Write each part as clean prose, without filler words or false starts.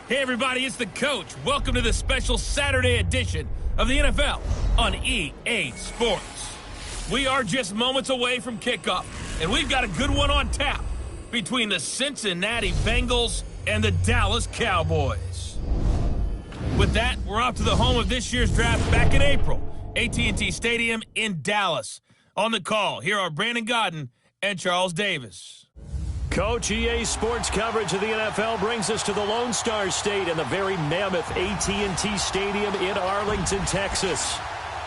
Hey everybody, it's the coach. Welcome to the special Saturday edition of the NFL on EA Sports. We are just moments away from kickoff, and we've got a good one on tap between the Cincinnati Bengals and the Dallas Cowboys. With that, we're off to the home of this year's draft back in April, AT&T Stadium in Dallas. On the call, here are Brandon Godden and Charles Davis. Coach, EA Sports coverage of the NFL brings us to the Lone Star State and the very mammoth AT&T Stadium in Arlington, Texas.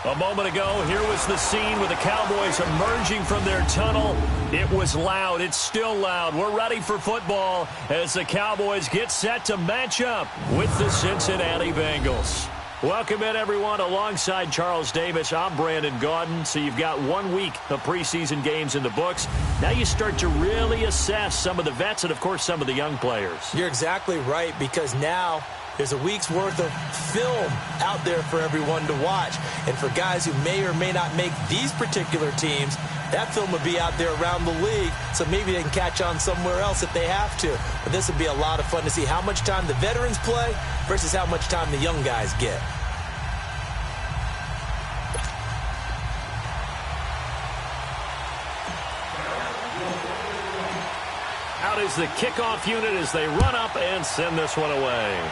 A moment ago, here was the scene with the Cowboys emerging from their tunnel. It was loud. It's still loud. We're ready for football as the Cowboys get set to match up with the Cincinnati Bengals. Welcome in, everyone. Alongside Charles Davis, I'm Brandon Gaudin. So you've got 1 week of preseason games in the books. Now you start to really assess some of the vets and, of course, some of the young players. You're exactly right, because now there's a week's worth of film out there for everyone to watch. And for guys who may or may not make these particular teams, that film would be out there around the league, so maybe they can catch on somewhere else if they have to. But this would be a lot of fun to see how much time the veterans play versus how much time the young guys get. Out is the kickoff unit as they run up and send this one away.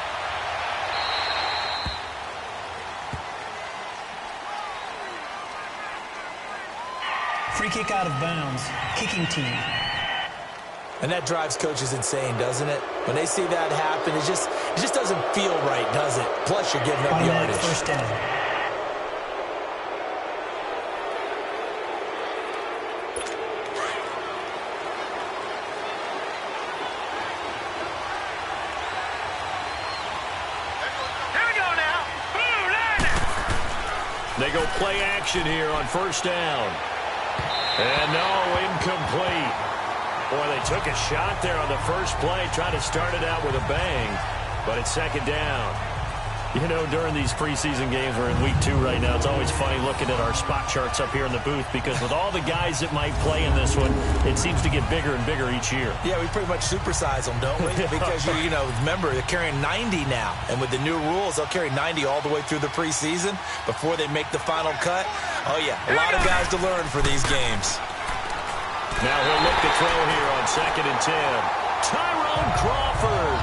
Free kick out of bounds. Kicking team. And that drives coaches insane, doesn't it? When they see that happen, it just doesn't feel right, does it? Plus, you're giving up yardage. First down. They go play action here on first down. And no, incomplete. Boy, they took a shot there on the first play, trying to start it out with a bang, but it's second down. You know, during these preseason games, we're in week 2 right now, it's always funny looking at our spot charts up here in the booth, because with all the guys that might play in this one, it seems to get bigger and bigger each year. Yeah, we pretty much supersize them, don't we? Because, you know, remember, they're carrying 90 now. And with the new rules, they'll carry 90 all the way through the preseason before they make the final cut. Oh, yeah, a lot of guys to learn for these games. Now he'll look to throw here on 2nd and 10. Tyrone Crawford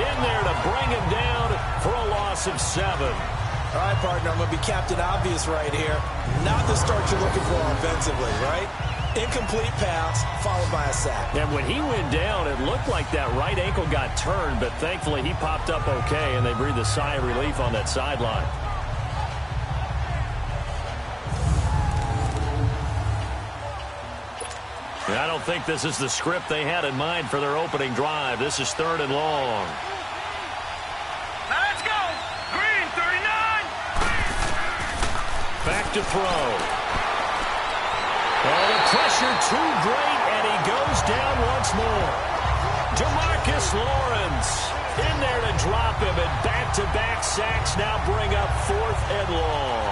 in there to bring him down for a loss of 7. All right, partner, I'm going to be Captain Obvious right here. Not the start you're looking for offensively, right? Incomplete pass followed by a sack. And when he went down, it looked like that right ankle got turned, but thankfully he popped up okay, and they breathed a sigh of relief on that sideline. I don't think this is the script they had in mind for their opening drive. This is 3rd and long. Let's go! Green, 39! Back to throw. Oh, the pressure too great, and he goes down once more. DeMarcus Lawrence in there to drop him, and back-to-back sacks now bring up 4th and long.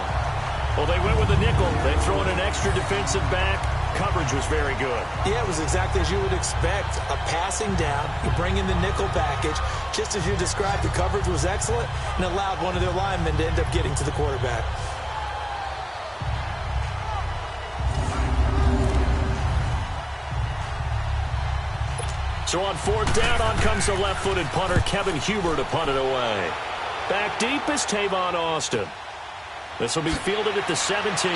Well, they went with a nickel. They throw in an extra defensive back. Coverage was very good. Yeah, it was exactly as you would expect. A passing down, you bring in the nickel package. Just as you described, the coverage was excellent and allowed one of their linemen to end up getting to the quarterback. So on 4th down, on comes the left-footed punter, Kevin Huber, to punt it away. Back deep is Tavon Austin. This will be fielded at the 17.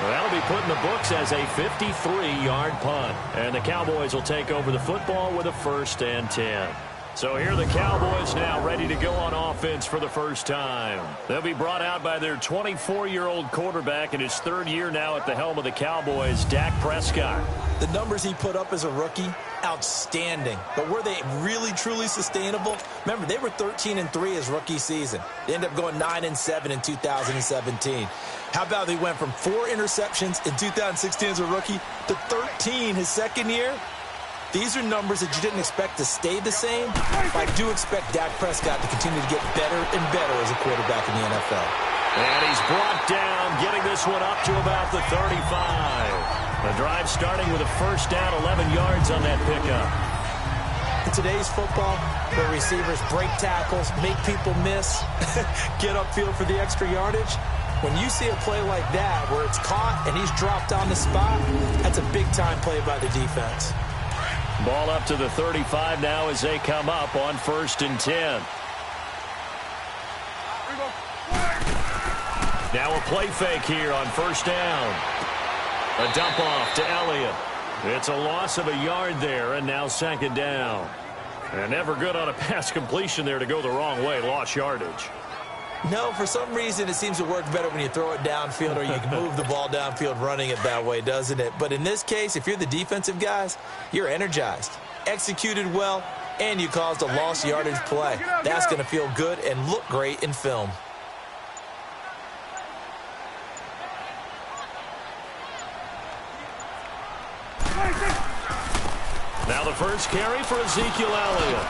Well, that'll be put in the books as a 53-yard punt. And the Cowboys will take over the football with a 1st and 10. So here are the Cowboys now ready to go on offense for the first time. They'll be brought out by their 24-year-old quarterback in his 3rd year now at the helm of the Cowboys, Dak Prescott. The numbers he put up as a rookie, outstanding. But were they really, truly sustainable? Remember, they were 13-3 his rookie season. They ended up going 9-7 in 2017. How about they went from 4 interceptions in 2016 as a rookie to 13 his 2nd year? These are numbers that you didn't expect to stay the same. But I do expect Dak Prescott to continue to get better and better as a quarterback in the NFL. And he's brought down, getting this one up to about the 35. The drive starting with a 1st down, 11 yards on that pickup. In today's football, where receivers break tackles, make people miss, get upfield for the extra yardage, when you see a play like that where it's caught and he's dropped on the spot, that's a big-time play by the defense. Ball up to the 35 now as they come up on 1st and 10. Now a play fake here on 1st down. A dump off to Elliott. It's a loss of a yard there, and now 2nd down. And never good on a pass completion there to go the wrong way. Lost yardage. No, for some reason it seems to work better when you throw it downfield or you can move the ball downfield running it that way, doesn't it? But in this case, if you're the defensive guys, you're energized, executed well, and you caused a lost yardage play. That's going to feel good and look great in film. Now the first carry for Ezekiel Elliott.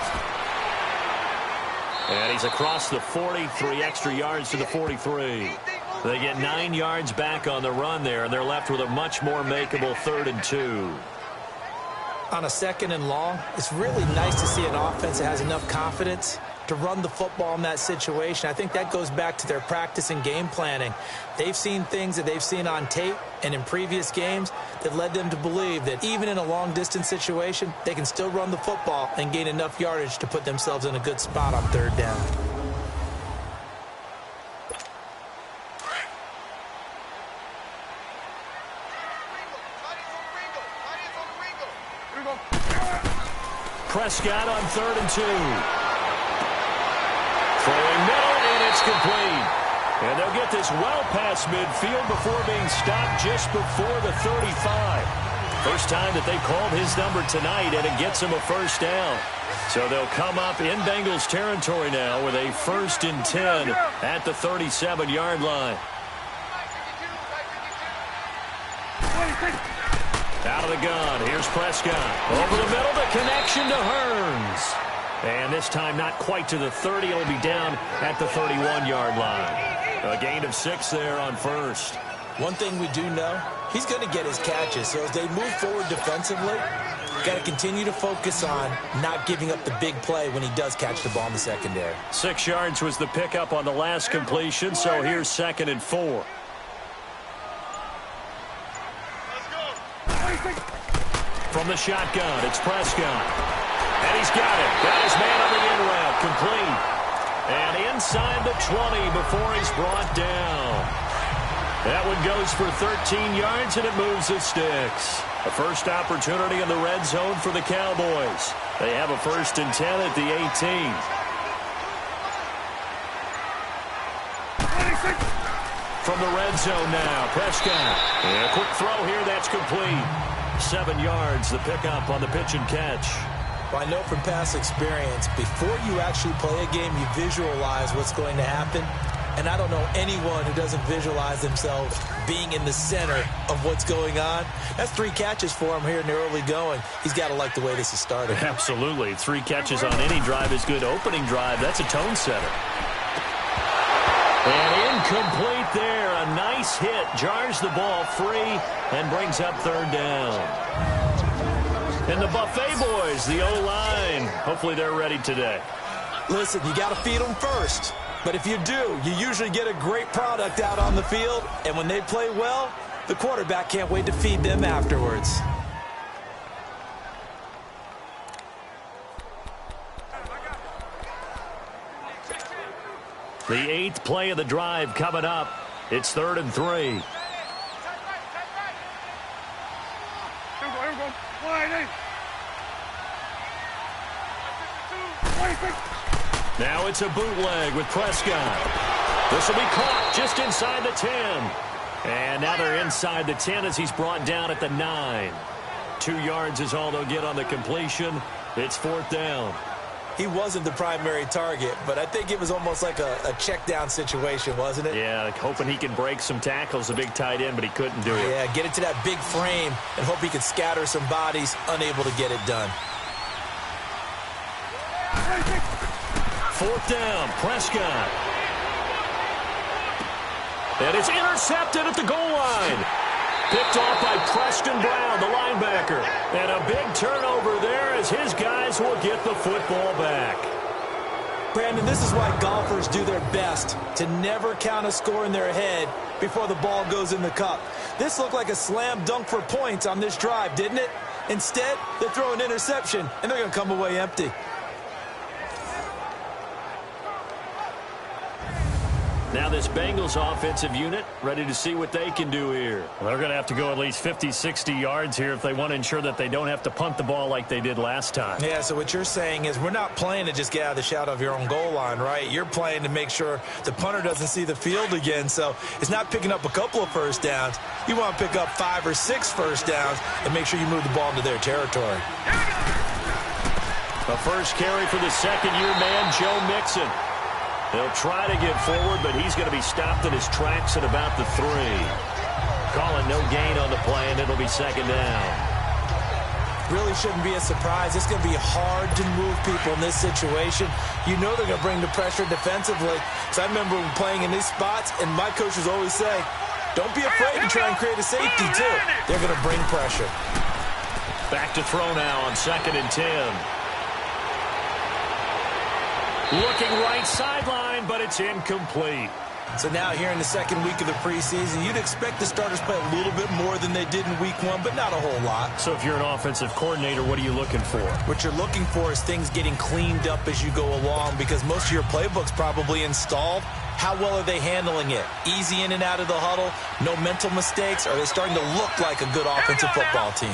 And he's across the 40, 3 extra yards to the 43. They get 9 yards back on the run there, and they're left with a much more makeable 3rd and 2. On a 2nd and long, it's really nice to see an offense that has enough confidence to run the football in that situation. I think that goes back to their practice and game planning. They've seen things that they've seen on tape and in previous games that led them to believe that even in a long-distance situation, they can still run the football and gain enough yardage to put themselves in a good spot on 3rd down. Prescott on 3rd and 2. Throwing middle, and it's complete. And they'll get this well past midfield before being stopped just before the 35. First time that they called his number tonight, and it gets him a 1st down. So they'll come up in Bengals territory now with a 1st and 10 at the 37-yard line. Out of the gun, here's Prescott. Over the middle, the connection to Hearns. And this time not quite to the 30. It'll be down at the 31-yard line. A gain of 6 there on 1st. One thing we do know, he's going to get his catches. So as they move forward defensively, got to continue to focus on not giving up the big play when he does catch the ball in the secondary. 6 yards was the pickup on the last completion, so here's 2nd and 4. From the shotgun, it's Prescott. And he's got it. Got his man on the in route. Complete. And inside the 20 before he's brought down. That one goes for 13 yards, and it moves the sticks. A first opportunity in the red zone for the Cowboys. They have a 1st and 10 at the 18. From the red zone now, Prescott. And a quick throw here, that's complete. 7 yards, the pickup on the pitch and catch. Well, I know from past experience, before you actually play a game, you visualize what's going to happen. And I don't know anyone who doesn't visualize themselves being in the center of what's going on. That's 3 catches for him here in the early going. He's got to like the way this is started. Absolutely. 3 catches on any drive is good. Opening drive, that's a tone setter. And incomplete there. A nice hit. Jars the ball free and brings up 3rd down. And the Buffet boys, the O-line, hopefully they're ready today. Listen, you got to feed them first. But if you do, you usually get a great product out on the field. And when they play well, the quarterback can't wait to feed them afterwards. The 8th play of the drive coming up. It's 3rd and 3. Now it's a bootleg with Prescott. This will be caught just inside the 10. And now they're inside the 10 as he's brought down at the 9. 2 yards is all they'll get on the completion. It's 4th down. He wasn't the primary target, but I think it was almost like a check down situation, wasn't it? Yeah, hoping he can break some tackles, a big tight end, but he couldn't do it. Yeah, get it to that big frame and hope he can scatter some bodies, unable to get it done. 4th down, Prescott. And it's intercepted at the goal line. picked off by Preston Brown, the linebacker. And a big turnover there as his guys will get the football back. Brandon, this is why golfers do their best to never count a score in their head before the ball goes in the cup. This looked like a slam dunk for points on this drive, didn't it? Instead, they throw an interception, and they're going to come away empty. Now this Bengals offensive unit ready to see what they can do here. Well, they're going to have to go at least 50, 60 yards here if they want to ensure that they don't have to punt the ball like they did last time. Yeah, so what you're saying is we're not playing to just get out of the shadow of your own goal line, right? You're playing to make sure the punter doesn't see the field again. So it's not picking up a couple of first downs. You want to pick up 5 or 6 first downs and make sure you move the ball into their territory. The first carry for the second-year man, Joe Mixon. He'll try to get forward, but he's going to be stopped in his tracks at about the 3. Calling no gain on the play, and it'll be second down. Really shouldn't be a surprise. It's going to be hard to move people in this situation. You know they're going to bring the pressure defensively. So I remember playing in these spots, and my coaches always say, don't be afraid to try and create a safety, too. They're going to bring pressure. Back to throw now on 2nd and 10. Looking right sideline, but it's incomplete. So now here in the second week of the preseason, you'd expect the starters play a little bit more than they did in week 1, but not a whole lot. So if you're an offensive coordinator, what are you looking for? What you're looking for is things getting cleaned up as you go along, because most of your playbook's probably installed. How well are they handling it? Easy in and out of the huddle, no mental mistakes? Are they starting to look like a good offensive football team?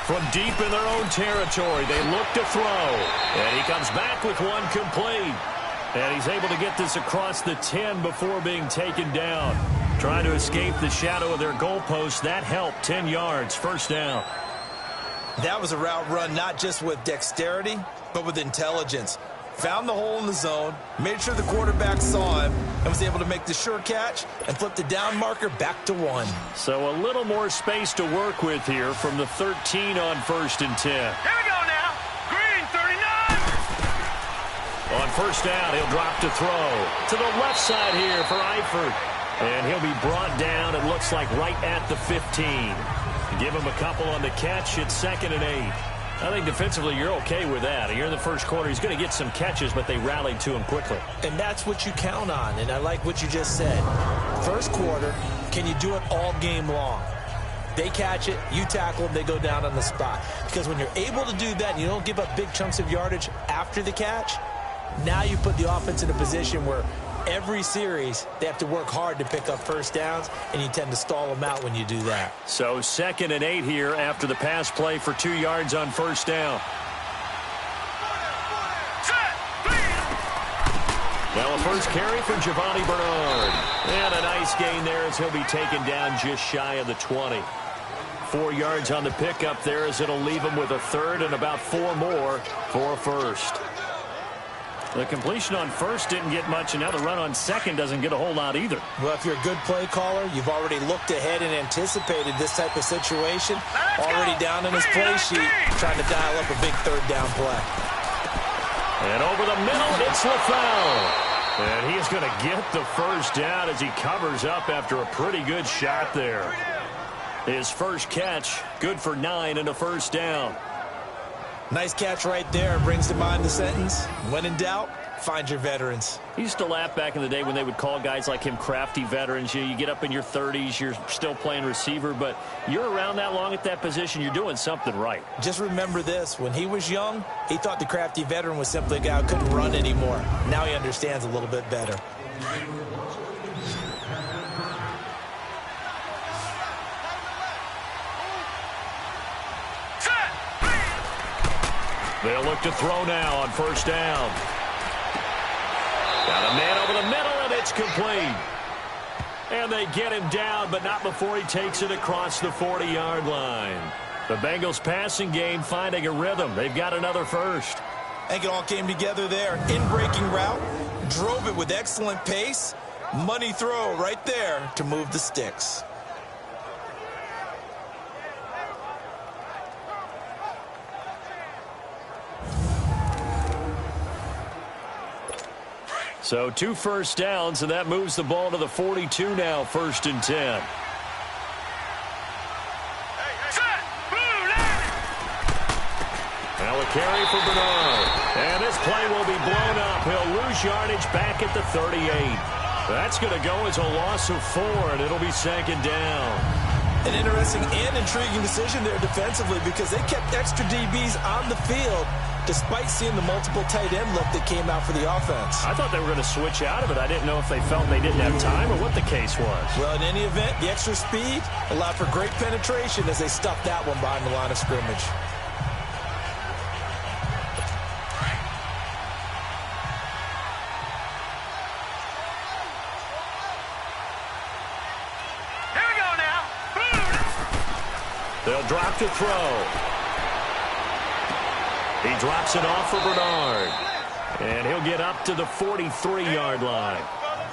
From deep in their own territory, they look to throw. And he comes back with one complete. And he's able to get this across the 10 before being taken down. Trying to escape the shadow of their goalpost. That helped. 10 yards, first down. That was a route run not just with dexterity, but with intelligence. Found the hole in the zone, made sure the quarterback saw him, and was able to make the sure catch and flip the down marker back to 1. So a little more space to work with here from the 13 on 1st and 10. Here we go now. Green, 39. On first down, he'll drop to throw. To the left side here for Eifert. And he'll be brought down, it looks like, right at the 15. Give him a couple on the catch. It's 2nd and 8. I think defensively you're okay with that. You're in the first quarter. He's going to get some catches, but they rallied to him quickly. And that's what you count on, and I like what you just said. First quarter, can you do it all game long? They catch it, you tackle them, they go down on the spot. Because when you're able to do that and you don't give up big chunks of yardage after the catch, now you put the offense in a position where every series they have to work hard to pick up first downs, and you tend to stall them out when you do that. So 2nd and 8 here after the pass play for 2 yards on first down. Now a first carry for Giovanni Bernard. And a nice gain there as he'll be taken down just shy of the 20. 4 yards on the pickup there as it'll leave him with a 3rd and about 4 more for a first. The completion on first didn't get much, and now the run on second doesn't get a whole lot either. Well, if you're a good play caller, you've already looked ahead and anticipated this type of situation. Already down in his play sheet, trying to dial up a big 3rd down play. And over the middle, it's LaFell. And he's going to get the first down as he covers up after a pretty good shot there. His first catch, good for 9 and a first down. Nice catch right there. Brings to mind the sentence, when in doubt, find your veterans. He used to laugh back in the day when they would call guys like him crafty veterans. You get up in your 30s, you're still playing receiver, but you're around that long at that position, you're doing something right. Just remember this. When he was young, he thought the crafty veteran was simply a guy who couldn't run anymore. Now he understands a little bit better. They'll look to throw now on first down. Got a man over the middle, and it's complete. And they get him down, but not before he takes it across the 40-yard line. The Bengals passing game finding a rhythm. They've got another first. I think it all came together there. In-breaking route, drove it with excellent pace. Money throw right there to move the sticks. So 2 first downs, and that moves the ball to the 42 now, 1st and 10. Now a carry for Bernard. And this play will be blown up. He'll lose yardage back at the 38. That's going to go as a loss of 4, and it'll be 2nd down. An interesting and intriguing decision there defensively because they kept extra DBs on the field despite seeing the multiple tight end look that came out for the offense. I thought they were going to switch out of it. I didn't know if they felt they didn't have time or what the case was. Well, in any event, the extra speed allowed for great penetration as they stuffed that one behind the line of scrimmage. They'll drop to throw. He drops it off for Bernard. And he'll get up to the 43-yard line.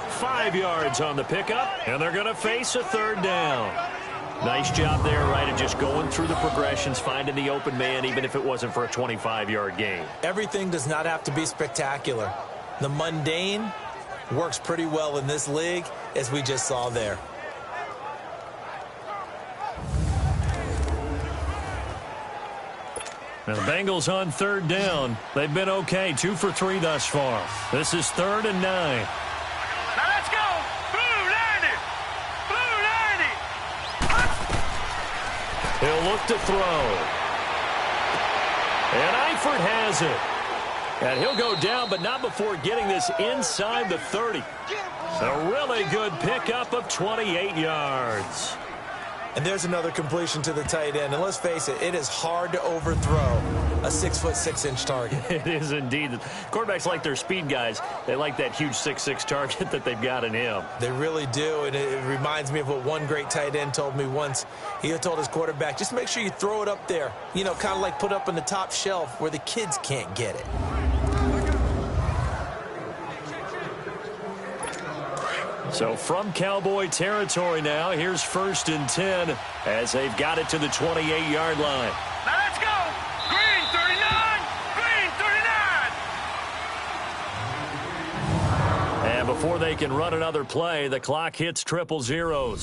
5 yards on the pickup, and they're going to face a 3rd down. Nice job there, right, of just going through the progressions, finding the open man, even if it wasn't for a 25-yard gain. Everything does not have to be spectacular. The mundane works pretty well in this league, as we just saw there. Now the Bengals on 3rd down. They've been okay, 2 for 3 thus far. This is 3rd and 9. Now let's go! Blue 90! Blue 90! He'll look to throw. And Eifert has it. And he'll go down, but not before getting this inside the 30. A really good pickup of 28 yards. And there's another completion to the tight end. And let's face it, it is hard to overthrow a 6'6" target. It is indeed. Quarterbacks like their speed guys. They like that huge 6'6" target that they've got in him. They really do. And it reminds me of what one great tight end told me once. He told his quarterback, just make sure you throw it up there. You know, kind of like put up on the top shelf where the kids can't get it. So from Cowboy territory now, here's 1st and 10 as they've got it to the 28-yard line. Now let's go! Green 39! Green 39! And before they can run another play, the clock hits 000.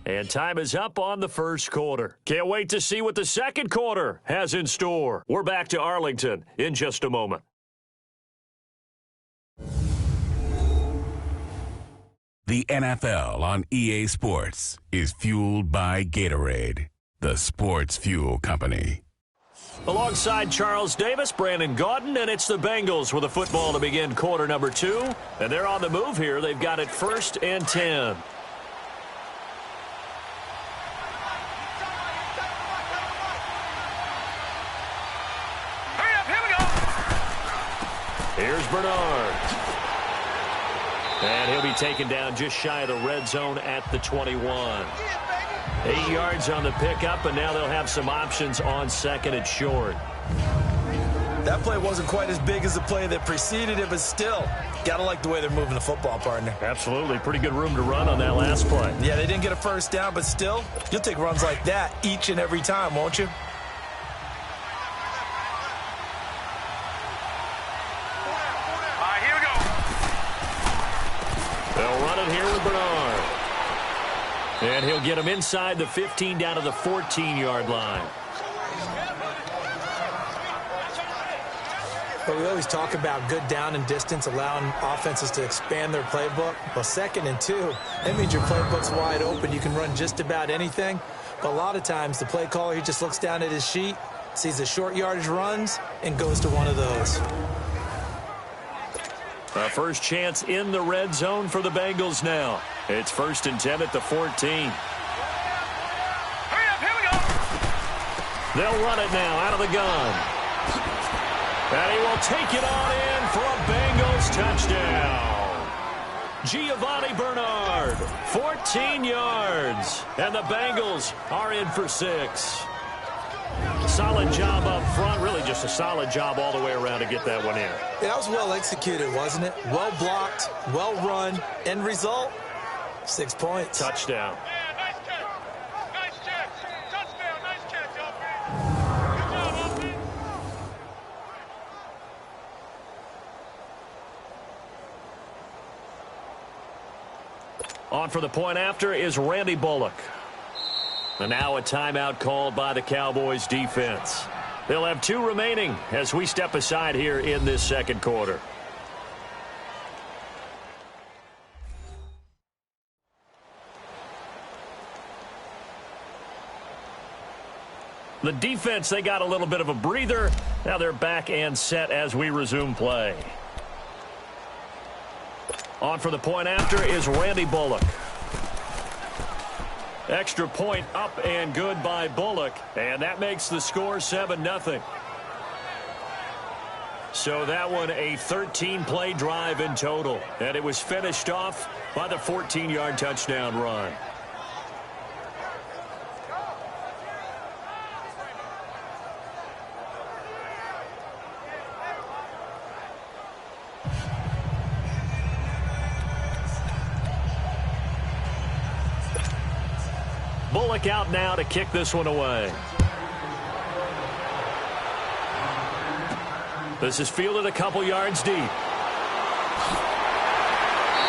And time is up on the 1st quarter. Can't wait to see what the 2nd quarter has in store. We're back to Arlington in just a moment. The NFL on EA Sports is fueled by Gatorade, the sports fuel company. Alongside Charles Davis, Brandon Gaudin, and it's the Bengals with a football to begin quarter number 2. And they're on the move here. They've got it 1st and 10. Hurry up, here we go! Here's Bernard. And he'll be taken down just shy of the red zone at the 21. 8 yards on the pickup, and now they'll have some options on 2nd and short. That play wasn't quite as big as the play that preceded it, but still, gotta like the way they're moving the football, partner. Absolutely. Pretty good room to run on that last play. Yeah, they didn't get a 1st down, but still, you'll take runs like that each and every time, won't you? All right, here we go. They'll run it here with Bernard. And he'll get him inside the 15 down to the 14-yard line. But we always talk about good down and distance, allowing offenses to expand their playbook. Well, 2nd and 2, that means your playbook's wide open. You can run just about anything. But a lot of times, the play caller, he just looks down at his sheet, sees the short yardage runs, and goes to one of those. A first chance in the red zone for the Bengals now. It's 1st and 10 at the 14. Hurry up, here we go! They'll run it now out of the gun. And he will take it on in for a Bengals touchdown. Giovanni Bernard, 14 yards. And the Bengals are in for 6. Solid job up front. Really just a solid job all the way around to get that one in. That was well executed, wasn't it? Well blocked, well run. End result, 6 points. Touchdown. Yeah, nice catch. Nice catch. Touchdown, nice catch, offense. Good job, offense. On for the point after is Randy Bullock. And now a timeout called by the Cowboys defense. They'll have 2 remaining as we step aside here in this second quarter. The defense, they got a little bit of a breather. Now they're back and set as we resume play. On for the point after is Randy Bullock. Extra point up and good by Bullock. And that makes the score 7-0. So that one a 13-play drive in total. And it was finished off by the 14-yard touchdown run. Bullock out now to kick this one away. This is fielded a couple yards deep.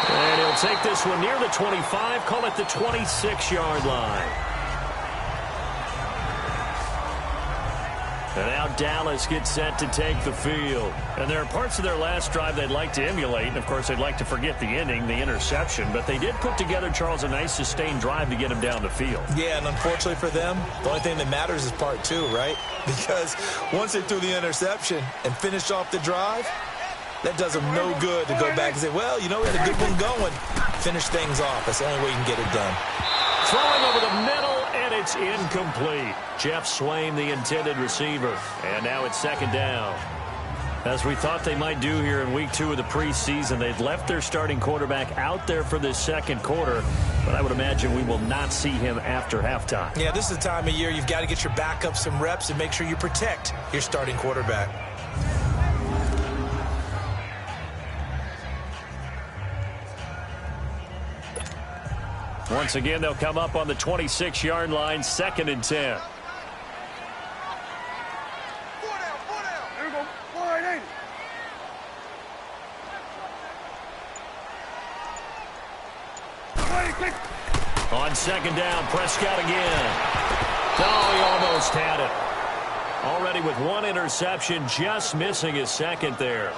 And he'll take this one near the 25, call it the 26-yard line. And now Dallas gets set to take the field. And there are parts of their last drive they'd like to emulate. And, of course, they'd like to forget the ending, the interception. But they did put together, Charles, a nice sustained drive to get him down the field. Yeah, and unfortunately for them, the only thing that matters is part 2, right? Because once they threw the interception and finished off the drive, that does them no good to go back and say, well, you know, we had a good one going. Finish things off. That's the only way you can get it done. Throwing over the middle. And it's incomplete. Jeff Swain, the intended receiver. And now it's second down. As we thought they might do here in week 2 of the preseason, they've left their starting quarterback out there for this second quarter. But I would imagine we will not see him after halftime. Yeah, this is the time of year you've got to get your backup some reps and make sure you protect your starting quarterback. Once again, they'll come up on the 26-yard line, 2nd and 10. On 2nd down, Prescott again. Oh, he almost had it. Already with 1 interception, just missing his 2nd there.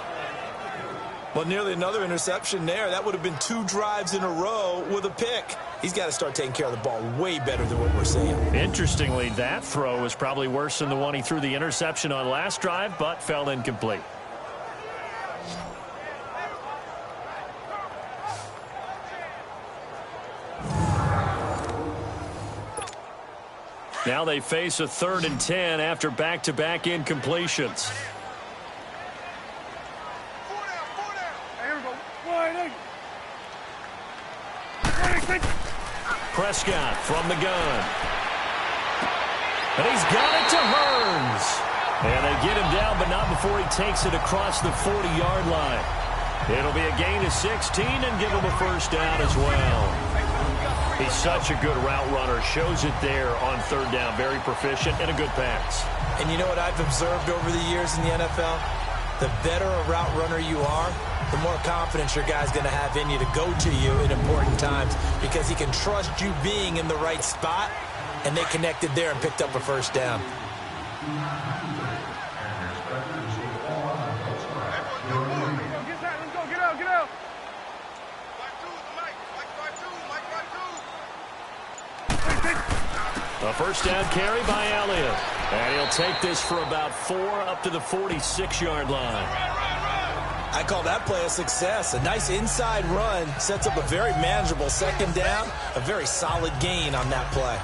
Well, nearly another interception there. That would have been 2 drives in a row with a pick. He's got to start taking care of the ball way better than what we're seeing. Interestingly, that throw was probably worse than the one he threw the interception on last drive, but fell incomplete. Now they face a 3rd and 10 after back-to-back incompletions. Prescott from the gun. And he's got it to Hearns. And they get him down, but not before he takes it across the 40-yard line. It'll be a gain of 16 and give him a first down as well. He's such a good route runner. Shows it there on 3rd down. Very proficient and a good pass. And you know what I've observed over the years in the NFL? The better a route runner you are, the more confidence your guy's going to have in you to go to you in important times because he can trust you being in the right spot, and they connected there and picked up a first down. A first down carry by Elliott. And he'll take this for about 4 up to the 46-yard line. I call that play a success. A nice inside run sets up a very manageable 2nd down. A very solid gain on that play.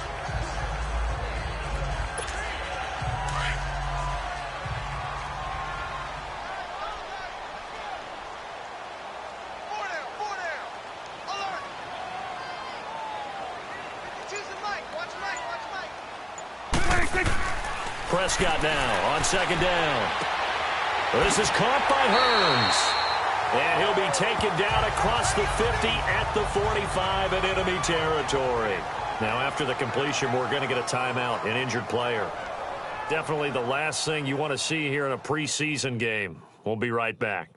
Prescott now on 2nd down. This is caught by Hearns. And he'll be taken down across the 50 at the 45 in enemy territory. Now after the completion, we're going to get a timeout, an injured player. Definitely the last thing you want to see here in a preseason game. We'll be right back.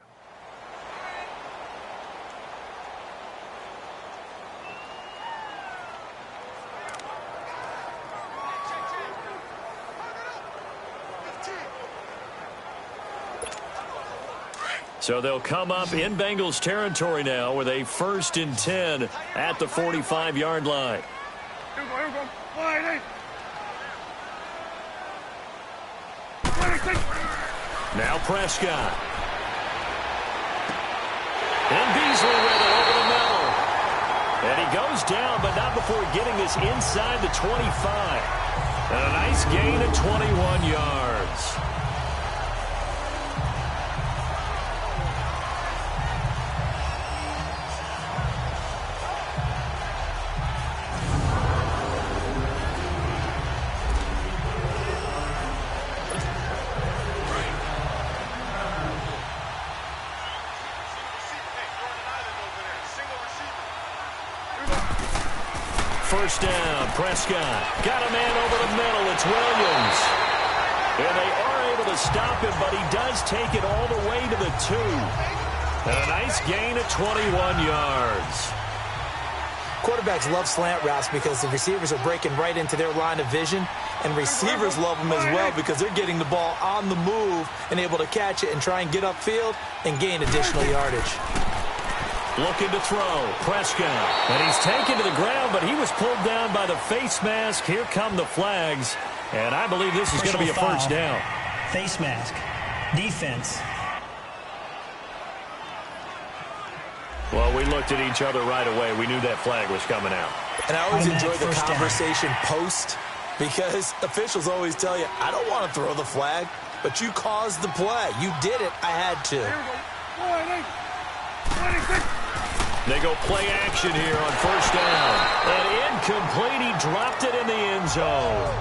So they'll come up in Bengals territory now with a 1st and 10 at the 45-yard line. Here we go. 180. Now Prescott. And Beasley with it over the middle. And he goes down, but not before getting this inside the 25. And a nice gain of 21 yards. First down, Prescott. Got a man over the middle. It's Williams. And they are able to stop him, but he does take it all the way to the 2. And a nice gain of 21 yards. Quarterbacks love slant routes because the receivers are breaking right into their line of vision, and receivers love them as well because they're getting the ball on the move and able to catch it and try and get upfield and gain additional yardage. Looking to throw. Prescott. And he's taken to the ground, but he was pulled down by the face mask. Here come the flags. And I believe this is going to be a first down. Face mask. Defense. Well, we looked at each other right away. We knew that flag was coming out. And I always enjoy the first conversation post because officials always tell you, I don't want to throw the flag, but you caused the play. You did it. I had to. Here we go. 180. 26. They go play action here on first down. And incomplete. He dropped it in the end zone.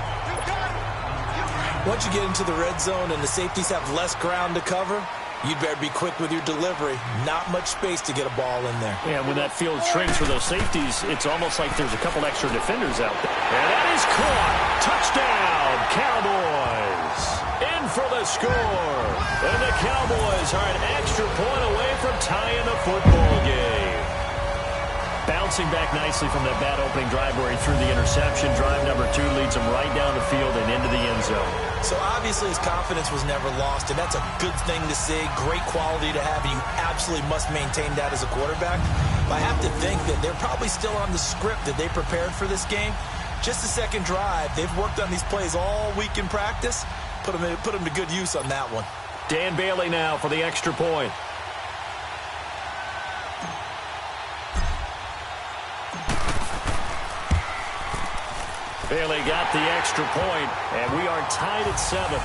Once you get into the red zone and the safeties have less ground to cover, you'd better be quick with your delivery. Not much space to get a ball in there. Yeah, when that field shrinks for those safeties, it's almost like there's a couple extra defenders out there. And that is caught. Touchdown, Cowboys. In for the score. And the Cowboys are an extra point away from tying the football game. Bouncing back nicely from that bad opening drive where he threw the interception. Drive number 2 leads him right down the field and into the end zone. So obviously his confidence was never lost, and that's a good thing to see. Great quality to have, and you absolutely must maintain that as a quarterback. But I have to think that they're probably still on the script that they prepared for this game. Just the second drive. They've worked on these plays all week in practice. Put them to good use on that one. Dan Bailey now for the extra point. Bailey got the extra point, and we are tied at 7.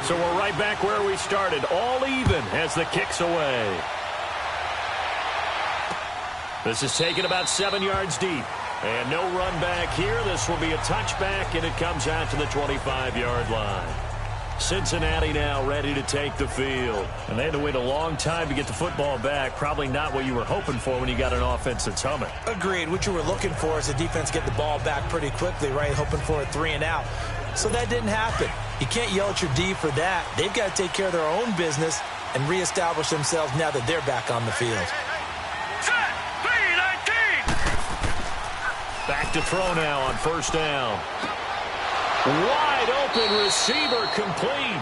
So we're right back where we started, all even as the kick's away. This is taken about 7 yards deep. And no run back here. This will be a touchback, and it comes out to the 25-yard line. Cincinnati now ready to take the field. And they had to wait a long time to get the football back. Probably not what you were hoping for when you got an offense that's humming. Agreed. What you were looking for is the defense get the ball back pretty quickly, right? Hoping for a 3 and out. So that didn't happen. You can't yell at your D for that. They've got to take care of their own business and reestablish themselves now that they're back on the field. Back to throw now on first down. Wide open receiver complete.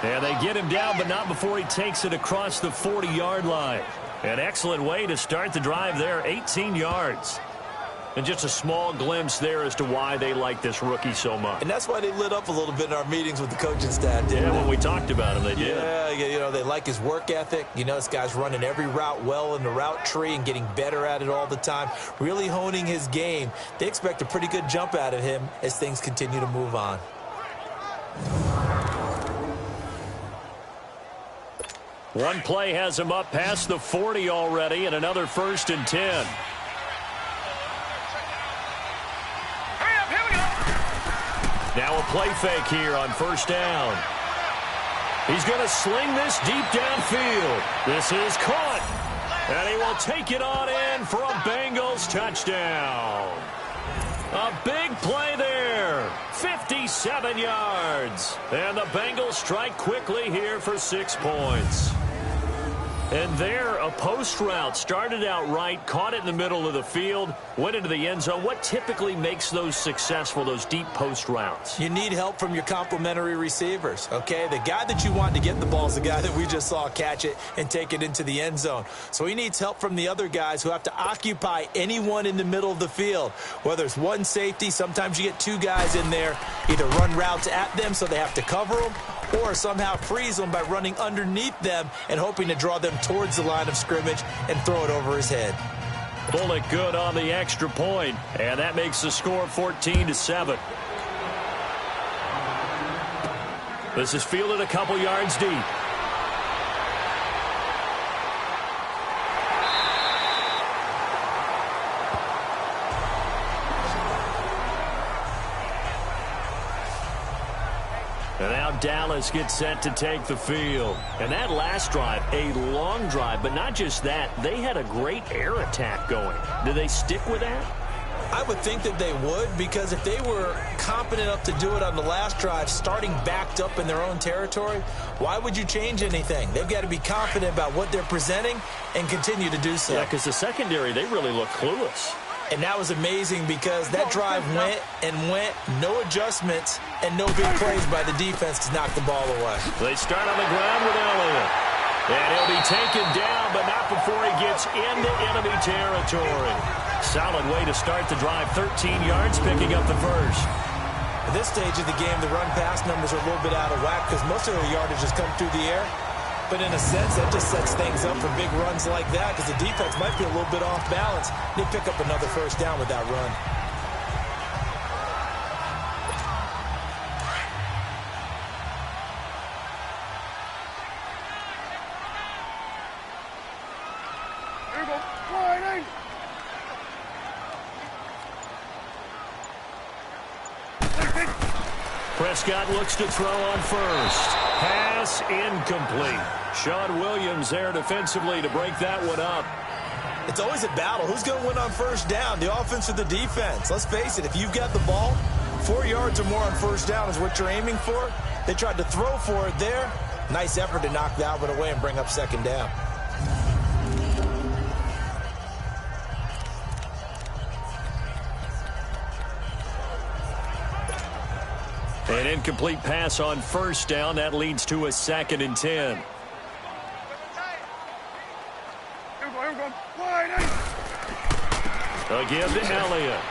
And they get him down, but not before he takes it across the 40-yard line. An excellent way to start the drive there, 18 yards. And just a small glimpse there as to why they like this rookie so much. And that's why they lit up a little bit in our meetings with the coaching staff, didn't they? When we talked about him, they did. Yeah, you know, they like his work ethic. You know, this guy's running every route well in the route tree and getting better at it all the time, really honing his game. They expect a pretty good jump out of him as things continue to move on. One play has him up past the 40 already, and another 1st and 10. Now a play fake here on first down. He's going to sling this deep downfield. This is caught. And he will take it on in for a Bengals touchdown. A big play there. 56 57 yards. And the Bengals strike quickly here for 6 points. And there, a post route started out right, caught it in the middle of the field, went into the end zone. What typically makes those successful, those deep post routes? You need help from your complementary receivers, okay? The guy that you want to get the ball is the guy that we just saw catch it and take it into the end zone. So he needs help from the other guys who have to occupy anyone in the middle of the field. Whether it's one safety, sometimes you get 2 guys in there, either run routes at them so they have to cover them, or somehow freeze them by running underneath them and hoping to draw them towards the line of scrimmage and throw it over his head. Bullock good on the extra point, and that makes the score 14-7. This is fielded a couple yards deep. And now Dallas gets set to take the field. And that last drive, a long drive, but not just that. They had a great air attack going. Do they stick with that? I would think that they would, because if they were competent enough to do it on the last drive, starting backed up in their own territory, why would you change anything? They've got to be confident about what they're presenting and continue to do so. Yeah, because the secondary, they really look clueless. And that was amazing because that drive went and went, no adjustments, and no big plays by the defense to knock the ball away. They start on the ground with Elliott. And he'll be taken down, but not before he gets into enemy territory. Solid way to start the drive, 13 yards, picking up the first. At this stage of the game, the run-pass numbers are a little bit out of whack because most of their yardage has come through the air. But in a sense, that just sets things up for big runs like that because the defense might be a little bit off balance. They pick up another first down with that run. Here we go. Wide. Prescott looks to throw on first. Pass incomplete. Sean Williams there defensively to break that one up. It's always a battle. Who's going to win on first down, the offense or the defense? Let's face it, if you've got the ball, 4 yards or more on first down is what you're aiming for. They tried to throw for it there. Nice effort to knock that one away and bring up second down. An incomplete pass on first down. That leads to a 2nd and 10. Here we go. Wide. They'll give to Elliott.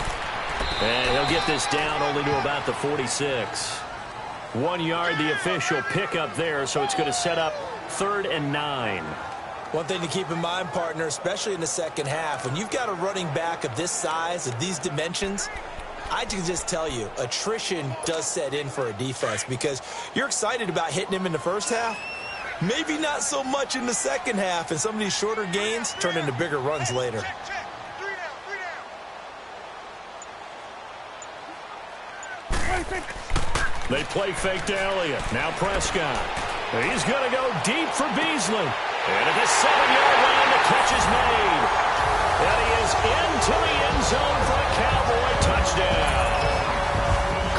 And he'll get this down only to about the 46. 1 yard, the official pickup there, so it's going to set up 3rd and 9. One thing to keep in mind, partner, especially in the second half, when you've got a running back of this size, of these dimensions, I can just tell you, attrition does set in for a defense because you're excited about hitting him in the first half. Maybe not so much in the second half, and some of these shorter gains turn into bigger runs later. Check. 3 down. They play fake to Elliott. Now Prescott. He's going to go deep for Beasley. And at the 7-yard line, the catch is made. And he is into the end zone for a Cowboy touchdown.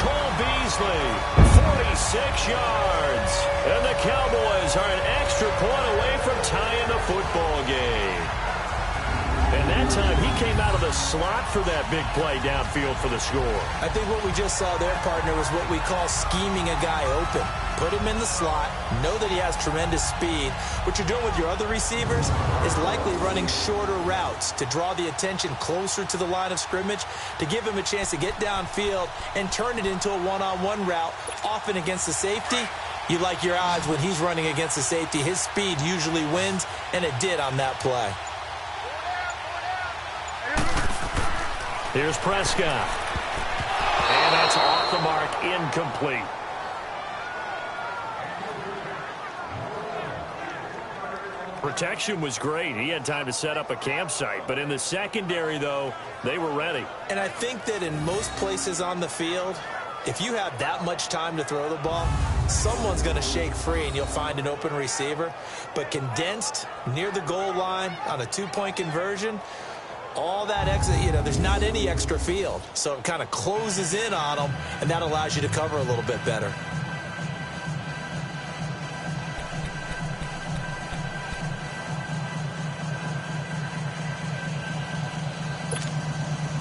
Cole Beasley, 46 yards. And the Cowboys are an extra point away from tying the football game. And that time, he came out of the slot for that big play downfield for the score. I think what we just saw there, partner, was what we call scheming a guy open. Put him in the slot, know that he has tremendous speed. What you're doing with your other receivers is likely running shorter routes to draw the attention closer to the line of scrimmage, to give him a chance to get downfield and turn it into a one-on-one route, often against the safety. You like your odds when he's running against the safety. His speed usually wins, and it did on that play. Here's Prescott. And that's off the mark, incomplete. Protection was great. He had time to set up a campsite. But in the secondary, though, they were ready. And I think that in most places on the field, if you have that much time to throw the ball, someone's going to shake free and you'll find an open receiver. But condensed near the goal line on a 2-point conversion, all that extra, there's not any extra field. So it kind of closes in on them, and that allows you to cover a little bit better.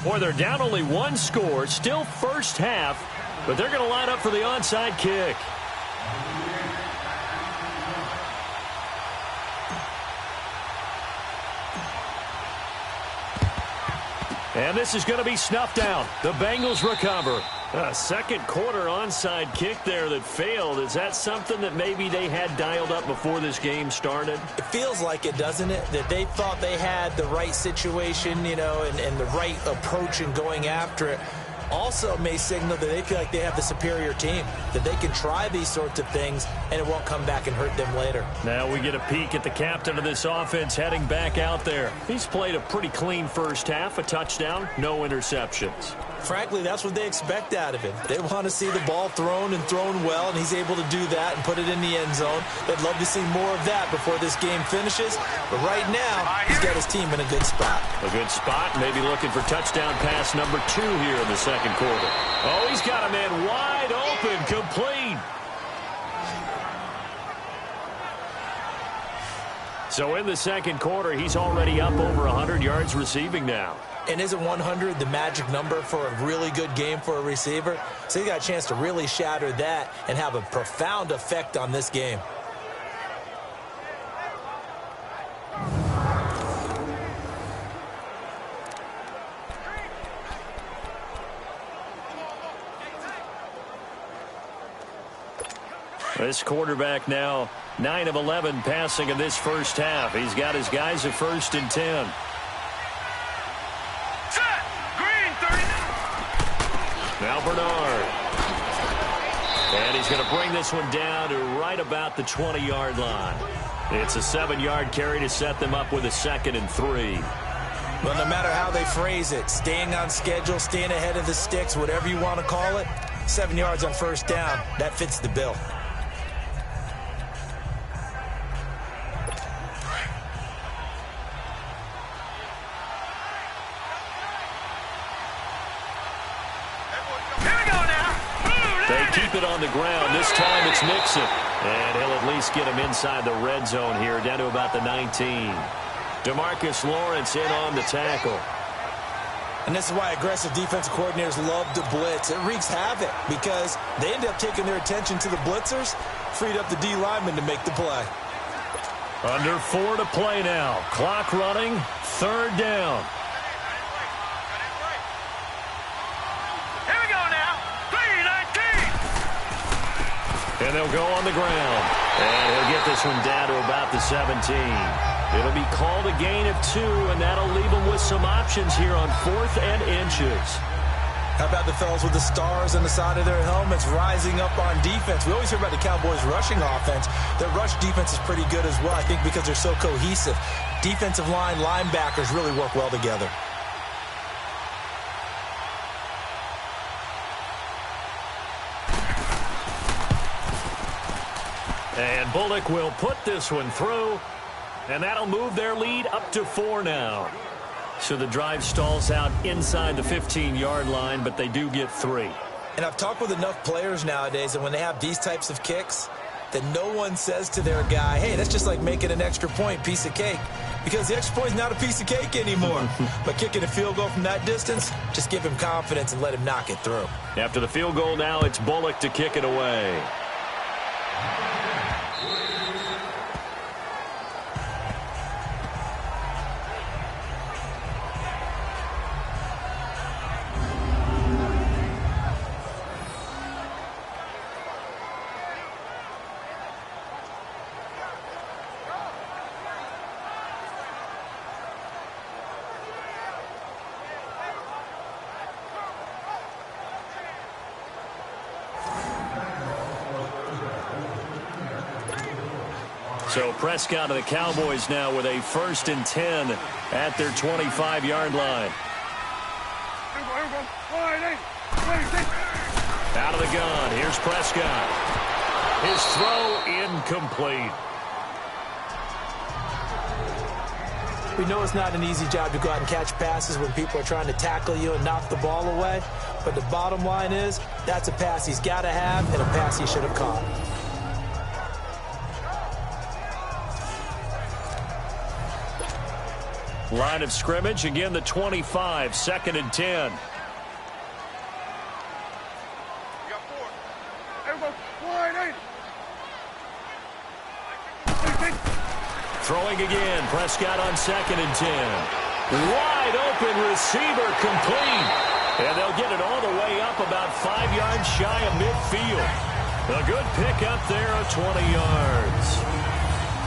Boy, they're down only one score, still first half, but they're going to line up for the onside kick. And this is going to be snuffed out. The Bengals recover. A second quarter onside kick there that failed. Is that something that maybe they had dialed up before this game started? It feels like it, doesn't it? That they thought they had the right situation, and the right approach in going after it. Also may signal that they feel like they have the superior team, that they can try these sorts of things and it won't come back and hurt them later. Now we get a peek at the captain of this offense heading back out there. He's played a pretty clean first half, a touchdown, no interceptions. Frankly, that's what they expect out of him. They want to see the ball thrown and thrown well, and he's able to do that and put it in the end zone. They'd love to see more of that before this game finishes. But right now, he's got his team in a good spot. A good spot, maybe looking for touchdown pass number 2 here in the second quarter. Oh, he's got a man wide open, complete. So in the second quarter, he's already up over 100 yards receiving now. And isn't 100 the magic number for a really good game for a receiver? So he got a chance to really shatter that and have a profound effect on this game. This quarterback now 9 of 11 passing in this first half. He's got his guys at 1st and 10. Now Bernard. And he's going to bring this one down to right about the 20-yard line. It's a 7-yard carry to set them up with a 2nd and 3. Well, no matter how they phrase it, staying on schedule, staying ahead of the sticks, whatever you want to call it, 7 yards on first down, that fits the bill. It on the ground. This time it's Nixon. And he'll at least get him inside the red zone here, down to about the 19. DeMarcus Lawrence in on the tackle. And this is why aggressive defensive coordinators love to blitz. It wreaks havoc because they end up taking their attention to the blitzers, freed up the D lineman to make the play. Under 4 to play now. Clock running. 3rd down. And they'll go on the ground. And he'll get this one down to about the 17. It'll be called a gain of 2, and that'll leave them with some options here on 4th and inches. How about the fellas with the stars on the side of their helmets rising up on defense? We always hear about the Cowboys' rushing offense. Their rush defense is pretty good as well, I think, because they're so cohesive. Defensive line, linebackers really work well together. And Bullock will put this one through, and that'll move their lead up to 4 now. So the drive stalls out inside the 15-yard line, but they do get 3. And I've talked with enough players nowadays that when they have these types of kicks, that no one says to their guy, hey, that's just like making an extra point, piece of cake. Because the extra point is not a piece of cake anymore. But kicking a field goal from that distance, just give him confidence and let him knock it through. After the field goal now, it's Bullock to kick it away. So Prescott of the Cowboys now with a 1st and 10 at their 25-yard line. Out of the gun. Here's Prescott. His throw incomplete. We know it's not an easy job to go out and catch passes when people are trying to tackle you and knock the ball away. But the bottom line is, that's a pass he's got to have and a pass he should have caught. Line of scrimmage, again the 25, 2nd and 10. Throwing again, Prescott on 2nd and 10. Wide open receiver complete. And they'll get it all the way up about 5 yards shy of midfield. A good pickup there of 20 yards.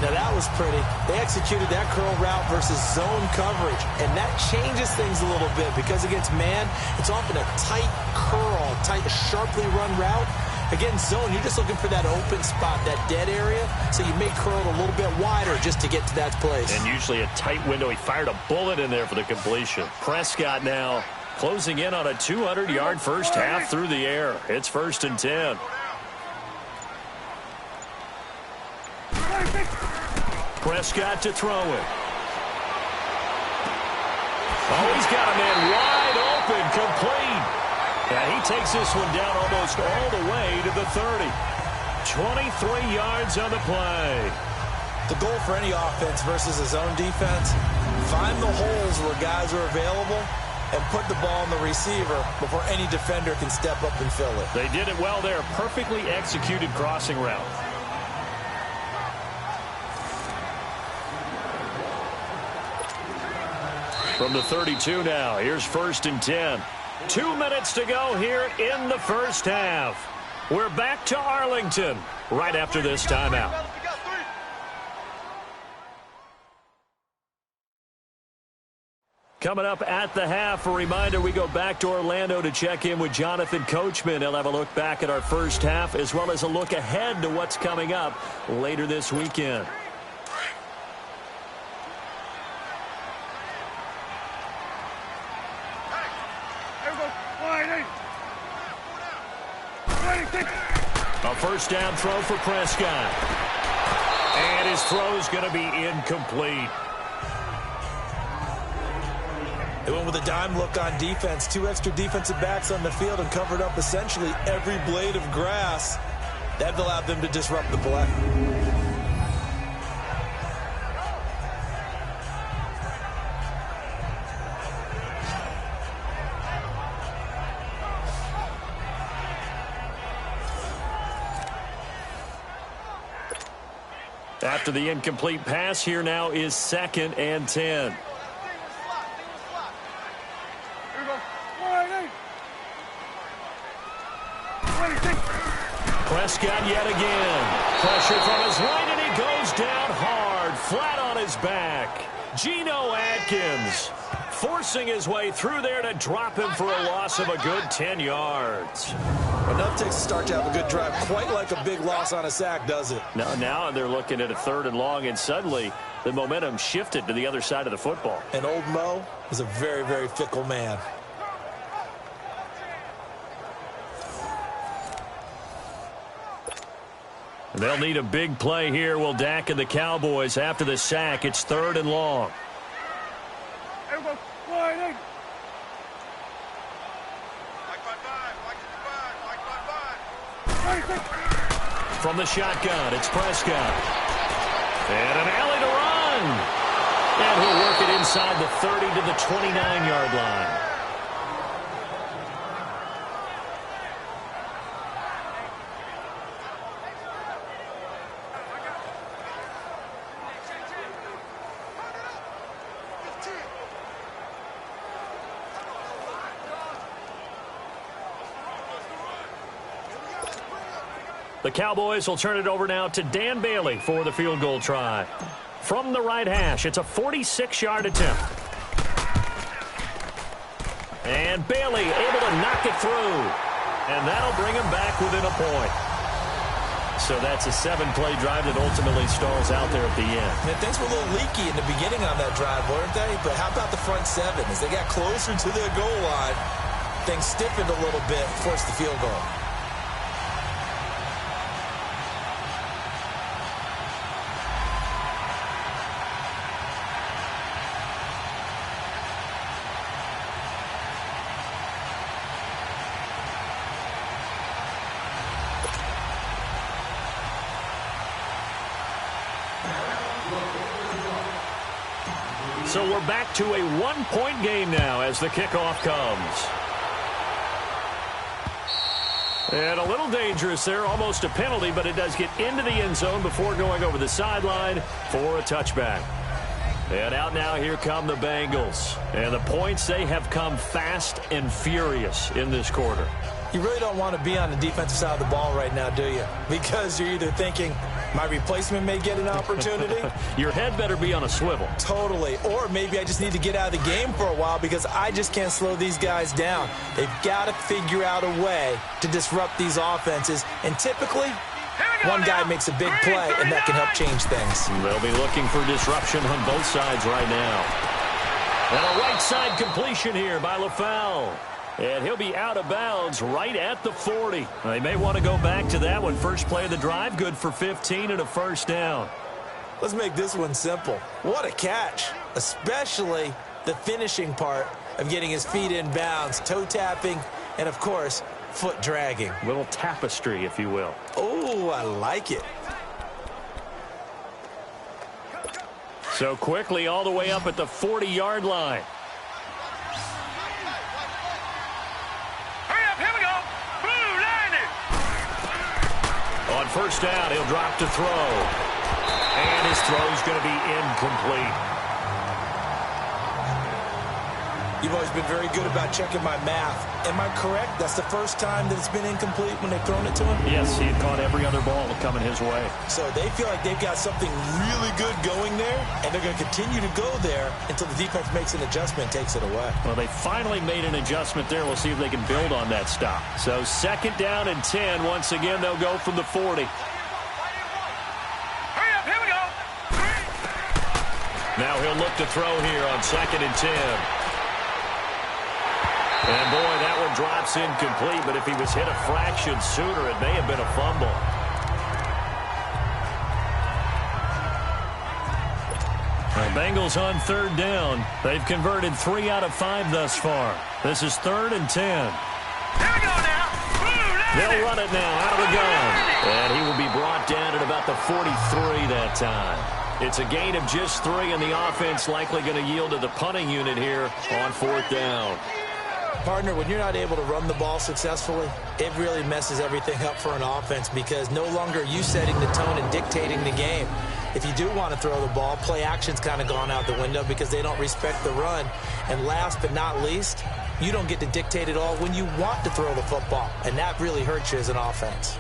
Now that was pretty. They executed that curl route versus zone coverage, and that changes things a little bit because against man, it's often a tight curl, tight, sharply run route. Against zone, you're just looking for that open spot, that dead area, so you may curl it a little bit wider just to get to that place. And usually a tight window. He fired a bullet in there for the completion. Prescott now closing in on a 200-yard first half through the air. It's 1st and 10. Prescott to throw it. Oh, he's got a man wide open, complete. And he takes this one down almost all the way to the 30. 23 yards on the play. The goal for any offense versus a zone defense, find the holes where guys are available and put the ball on the receiver before any defender can step up and fill it. They did it well there. Perfectly executed crossing route. From the 32 now, here's 1st and 10. 2 minutes to go here in the first half. We're back to Arlington right after this timeout. Coming up at the half, a reminder, we go back to Orlando to check in with Jonathan Coachman. He'll have a look back at our first half as well as a look ahead to what's coming up later this weekend. A first down throw for Prescott. And his throw's going to be incomplete. They went with a dime look on defense. 2 extra defensive backs on the field and covered up essentially every blade of grass. That allowed them to disrupt the play. After the incomplete pass, here now is 2nd and 10. Prescott yet again. Pressure from his right, and he goes down hard, flat on his back. Geno Atkins forcing his way through there to drop him for a loss of a good 10 yards. Enough takes a start to have a good drive, quite like a big loss on a sack, does it? Now they're looking at a 3rd and long, and suddenly the momentum shifted to the other side of the football. And old Mo is a very, very fickle man. They'll need a big play here. Will Dak and the Cowboys after the sack. It's 3rd and long. From the shotgun, it's Prescott. And an alley to run. And he'll work it inside the 30 to the 29-yard line. The Cowboys will turn it over now to Dan Bailey for the field goal try. From the right hash, it's a 46-yard attempt. And Bailey able to knock it through. And that'll bring him back within a point. So that's a 7-play drive that ultimately stalls out there at the end. Man, things were a little leaky in the beginning on that drive, weren't they? But how about the front 7? As they got closer to their goal line, things stiffened a little bit, forced the field goal. So we're back to a 1-point game now as the kickoff comes. And a little dangerous there, almost a penalty, but it does get into the end zone before going over the sideline for a touchback. And out now, here come the Bengals. And the points, they have come fast and furious in this quarter. You really don't want to be on the defensive side of the ball right now, do you? Because you're either thinking, my replacement may get an opportunity. Your head better be on a swivel. Totally. Or maybe I just need to get out of the game for a while because I just can't slow these guys down. They've got to figure out a way to disrupt these offenses. And typically, one guy makes a big play, and that can help change things. They'll be looking for disruption on both sides right now. And a right side completion here by LaFell. And he'll be out of bounds right at the 40. They may want to go back to that one. First play of the drive, good for 15 and a first down. Let's make this one simple. What a catch, especially the finishing part of getting his feet in bounds, toe tapping, and, of course, foot dragging. Little tapestry, if you will. Oh, I like it. So quickly all the way up at the 40-yard line. On first down, he'll drop to throw. And his throw's going to be incomplete. You've always been very good about checking my math. Am I correct? That's the first time that it's been incomplete when they've thrown it to him? Yes, he had caught every other ball coming his way. So they feel like they've got something really good going there, and they're going to continue to go there until the defense makes an adjustment and takes it away. Well, they finally made an adjustment there. We'll see if they can build on that stop. So second down and 10. Once again, they'll go from the 40. Hurry up, here we go. Now he'll look to throw here on second and 10. And, boy, that one drops incomplete, but if he was hit a fraction sooner, it may have been a fumble. The Bengals on third down. They've converted 3 out of 5 thus far. This is 3rd and 10. Here we go now. They'll run it now out of the gun. And he will be brought down at about the 43 that time. It's a gain of just 3, and the offense likely going to yield to the punting unit here on 4th down. Partner, when you're not able to run the ball successfully, it really messes everything up for an offense because no longer are you setting the tone and dictating the game. If you do want to throw the ball, play action's kind of gone out the window because they don't respect the run. And last but not least, you don't get to dictate it all when you want to throw the football, and that really hurts you as an offense.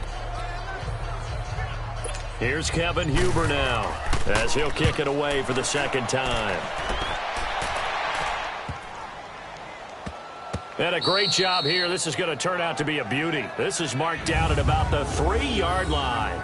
Here's Kevin Huber now as he'll kick it away for the second time. And a great job here. This is going to turn out to be a beauty. This is marked down at about the 3-yard line.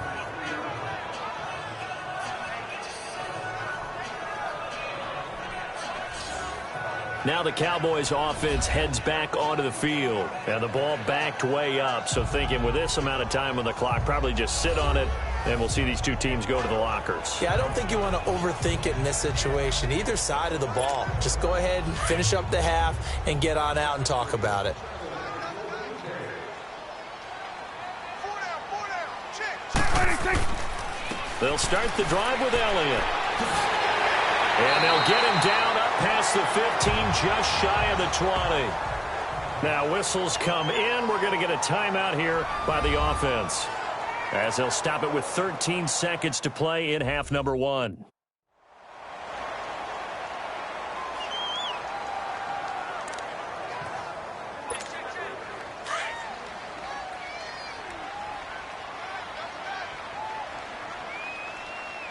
Now the Cowboys offense heads back onto the field. And the ball backed way up. So thinking with this amount of time on the clock, probably just sit on it, and we'll see these two teams go to the lockers. Yeah, I don't think you want to overthink it in this situation. Either side of the ball. Just go ahead and finish up the half and get on out and talk about it. They'll start the drive with Elliott. And they'll get him down up past the 15, just shy of the 20. Now whistles come in. We're going to get a timeout here by the offense, as they'll stop it with 13 seconds to play in half number 1.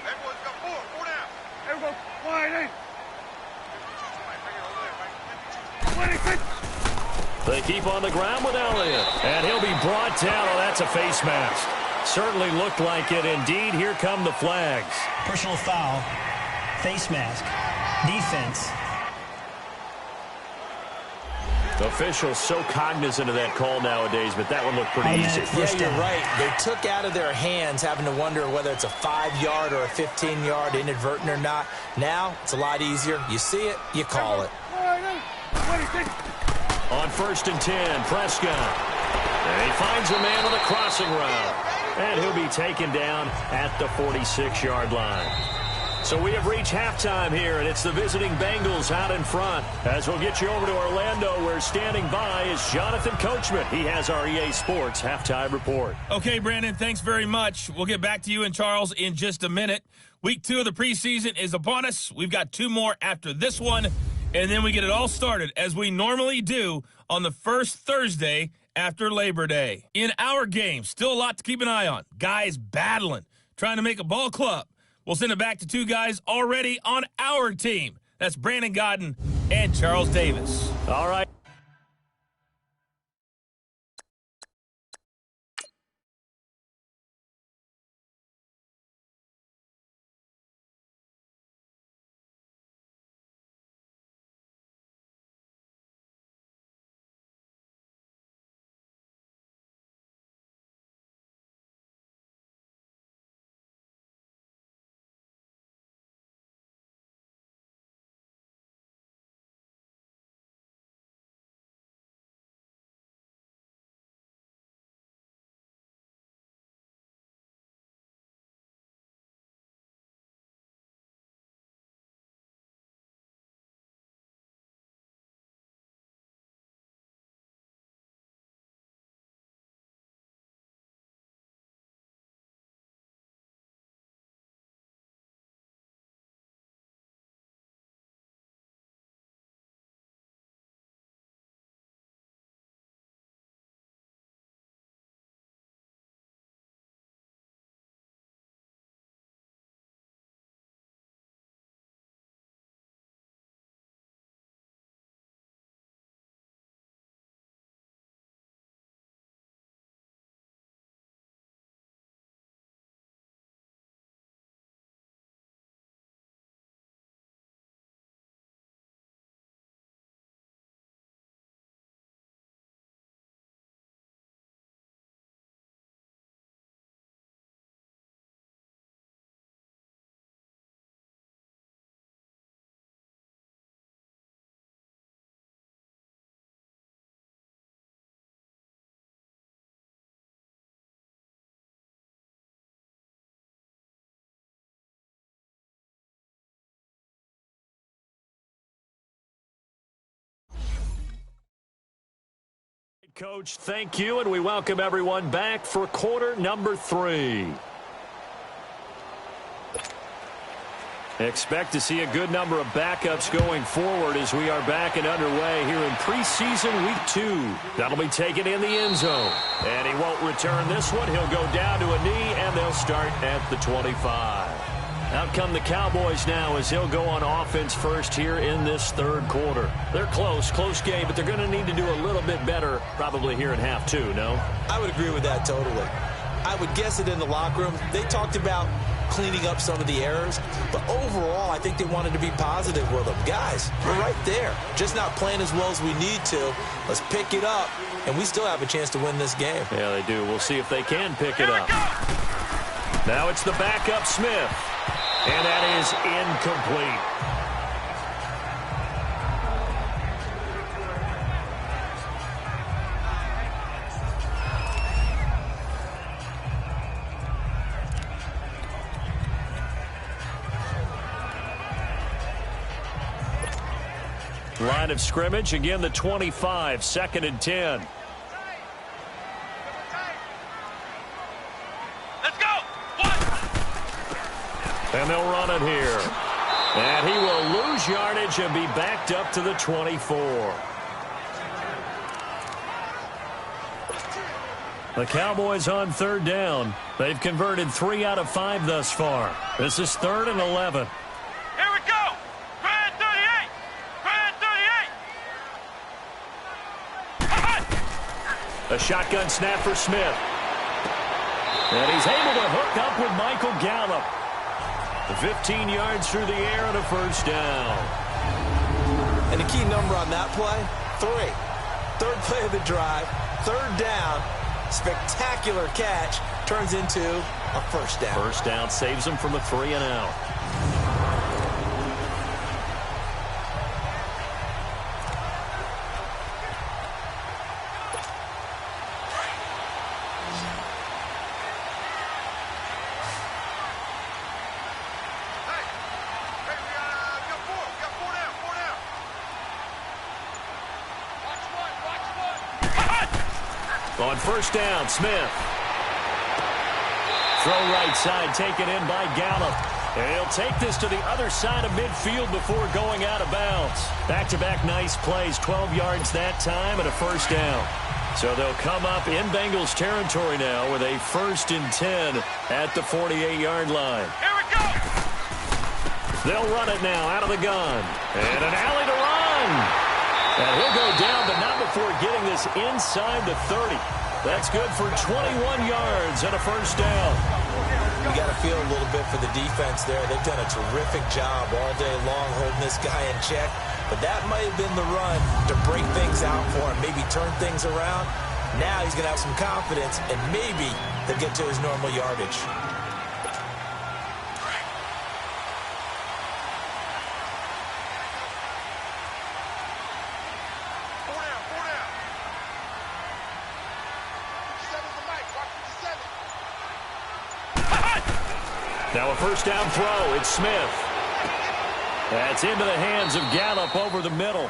Everyone's got 4 down. Everyone, wide in. They keep on the ground with Elliott, and he'll be brought down. Oh, that's a face mask. Certainly looked like it. Indeed, here come the flags. Personal foul, face mask, defense. Officials so cognizant of that call nowadays, but that one looked pretty easy. Yeah, you're right. They took out of their hands having to wonder whether it's a 5-yard or a 15-yard, inadvertent or not. Now, it's a lot easier. You see it, you call it. On 1st and 10, Prescott. And he finds a man on the crossing route. And he'll be taken down at the 46-yard line. So we have reached halftime here, and it's the visiting Bengals out in front. As we'll get you over to Orlando, where standing by is Jonathan Coachman. He has our EA Sports halftime report. Okay, Brandon, thanks very much. We'll get back to you and Charles in just a minute. Week 2 of the preseason is upon us. We've got 2 more after this one, and then we get it all started, as we normally do, on the first Thursday after Labor Day. In our game, still a lot to keep an eye on. Guys battling, trying to make a ball club. We'll send it back to 2 guys already on our team. That's Brandon Godden and Charles Davis. All right. Coach, thank you, and we welcome everyone back for quarter number 3. Expect to see a good number of backups going forward as we are back and underway here in preseason week 2. That'll be taken in the end zone. And he won't return this one. He'll go down to a knee, and they'll start at the 25. Out come the Cowboys now as he'll go on offense first here in this third quarter. They're close game, but they're going to need to do a little bit better probably here in half 2, no? I would agree with that totally. I would guess it in the locker room. They talked about cleaning up some of the errors, but overall, I think they wanted to be positive with them. Guys, we're right there. Just not playing as well as we need to. Let's pick it up, and we still have a chance to win this game. Yeah, they do. We'll see if they can pick it up. Now it's the backup Smith. And that is incomplete. Line of scrimmage, again the 25, 2nd and 10. And they'll run it here. And he will lose yardage and be backed up to the 24. The Cowboys on 3rd down. They've converted 3 out of 5 thus far. This is 3rd and 11. Here we go. Grand 38. Grand 38. A shotgun snap for Smith. And he's able to hook up with Michael Gallup. 15 yards through the air and a first down. And the key number on that play, 3. 3rd play of the drive, 3rd down, spectacular catch, turns into a first down. First down saves him from a 3 and out. On first down, Smith. Throw right side taken in by Gallup. And he'll take this to the other side of midfield before going out of bounds. Back-to-back nice plays, 12 yards that time and a first down. So they'll come up in Bengals territory now with a 1st and 10 at the 48-yard line. Here we go! They'll run it now out of the gun. And an alley to run. And he'll go down, but not before getting this inside the 30. That's good for 21 yards and a first down. You got to feel a little bit for the defense there. They've done a terrific job all day long holding this guy in check. But that might have been the run to break things out for him, maybe turn things around. Now he's going to have some confidence, and maybe he'll get to his normal yardage. Now a first down throw. It's Smith. That's into the hands of Gallup over the middle.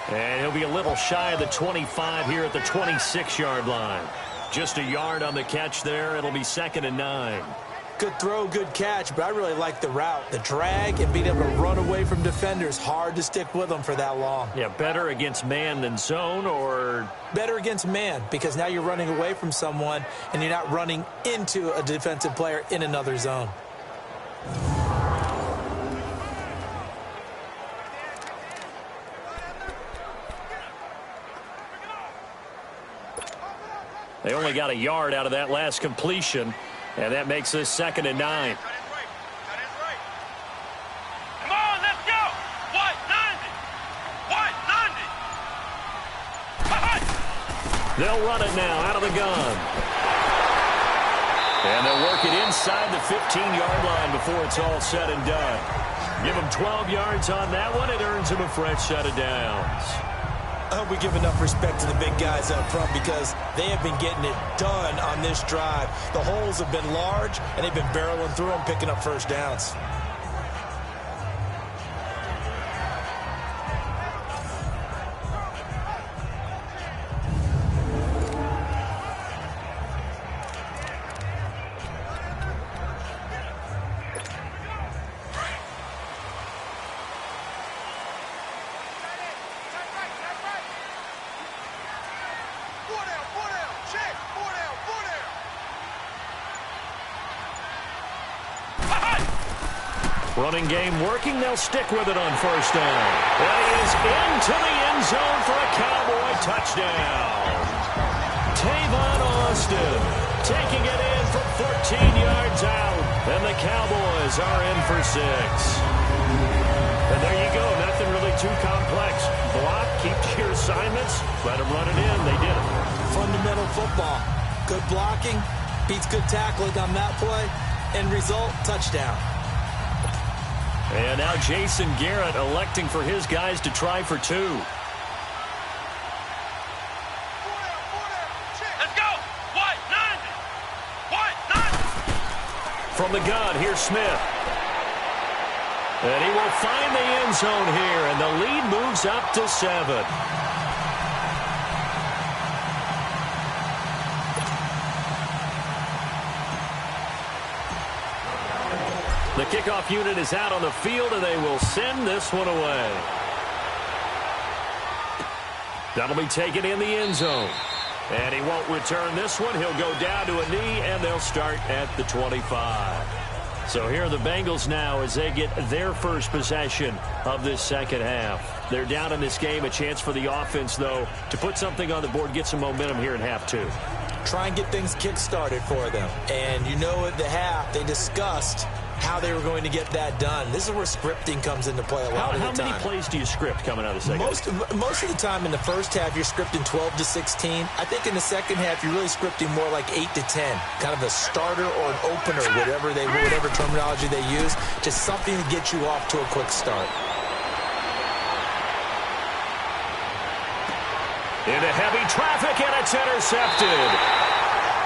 And he'll be a little shy of the 25 here at the 26-yard line. Just a yard on the catch there. It'll be 2nd and 9. Good throw, good catch, but I really like the route. The drag and being able to run away from defenders. Hard to stick with them for that long. Yeah, better against man than zone, or? Better against man, because now you're running away from someone and you're not running into a defensive player in another zone. They only got a yard out of that last completion, and that makes this 2nd and 9. Come on, let's go! White 90! They'll run it now out of the gun. And they'll work it inside the 15-yard line before it's all said and done. Give them 12 yards on that one. It earns them a fresh set of downs. I hope we give enough respect to the big guys up front because they have been getting it done on this drive. The holes have been large, and they've been barreling through them, picking up first downs. Running game working. They'll stick with it on first down. And he is into the end zone for a Cowboy touchdown. Tavon Austin taking it in from 14 yards out. And the Cowboys are in for 6. And there you go. Nothing really too complex. Block, keep to your assignments, let them run it in. They did it. Fundamental football. Good blocking beats good tackling on that play. End result, touchdown. And now Jason Garrett electing for his guys to try for 2. Let's go! White 90! From the gun, here's Smith. And he will find the end zone here, and the lead moves up to 7. The kickoff unit is out on the field, and they will send this one away. That'll be taken in the end zone. And he won't return this one. He'll go down to a knee, and they'll start at the 25. So here are the Bengals now as they get their first possession of this second half. They're down in this game. A chance for the offense, though, to put something on the board, get some momentum here in half 2. Try and get things kick-started for them. And you know at the half, they discussed how they were going to get that done. This is where scripting comes into play a lot of the time. How many plays do you script coming out of the second half? Most of the time in the first half, you're scripting 12 to 16. I think in the second half, you're really scripting more like 8 to 10. Kind of a starter or an opener, whatever terminology they use. Just something to get you off to a quick start. Into heavy traffic, and it's intercepted.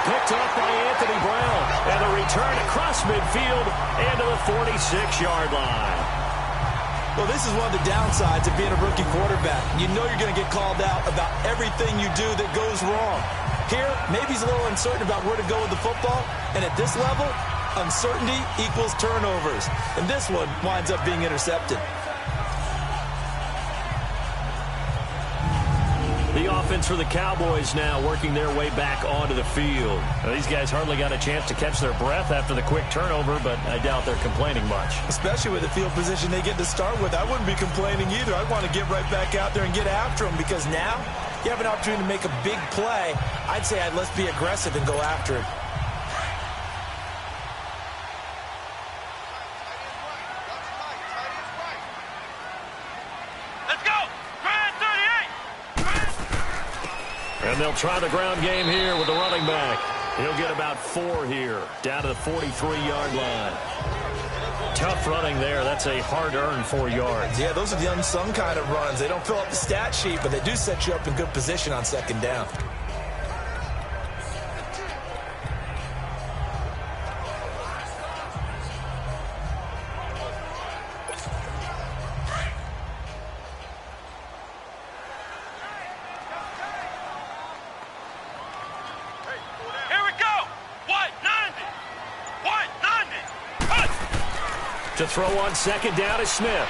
Picked up by Anthony Brown. And the return across midfield into the 46-yard line. Well, this is one of the downsides of being a rookie quarterback. You know you're going to get called out about everything you do that goes wrong. Here, maybe he's a little uncertain about where to go with the football, and at this level, uncertainty equals turnovers. And this one winds up being intercepted. The offense for the Cowboys now working their way back onto the field. Now, these guys hardly got a chance to catch their breath after the quick turnover, but I doubt they're complaining much. Especially with the field position they get to start with. I wouldn't be complaining either. I'd want to get right back out there and get after them, because now you have an opportunity to make a big play. I'd say let's be aggressive and go after it. And they'll try the ground game here with the running back. He'll get about 4 here, down to the 43-yard line. Tough running there. That's a hard-earned 4 yards. Yeah, those are the unsung kind of runs. They don't fill up the stat sheet, but they do set you up in good position on second down. To throw on second down is Smith.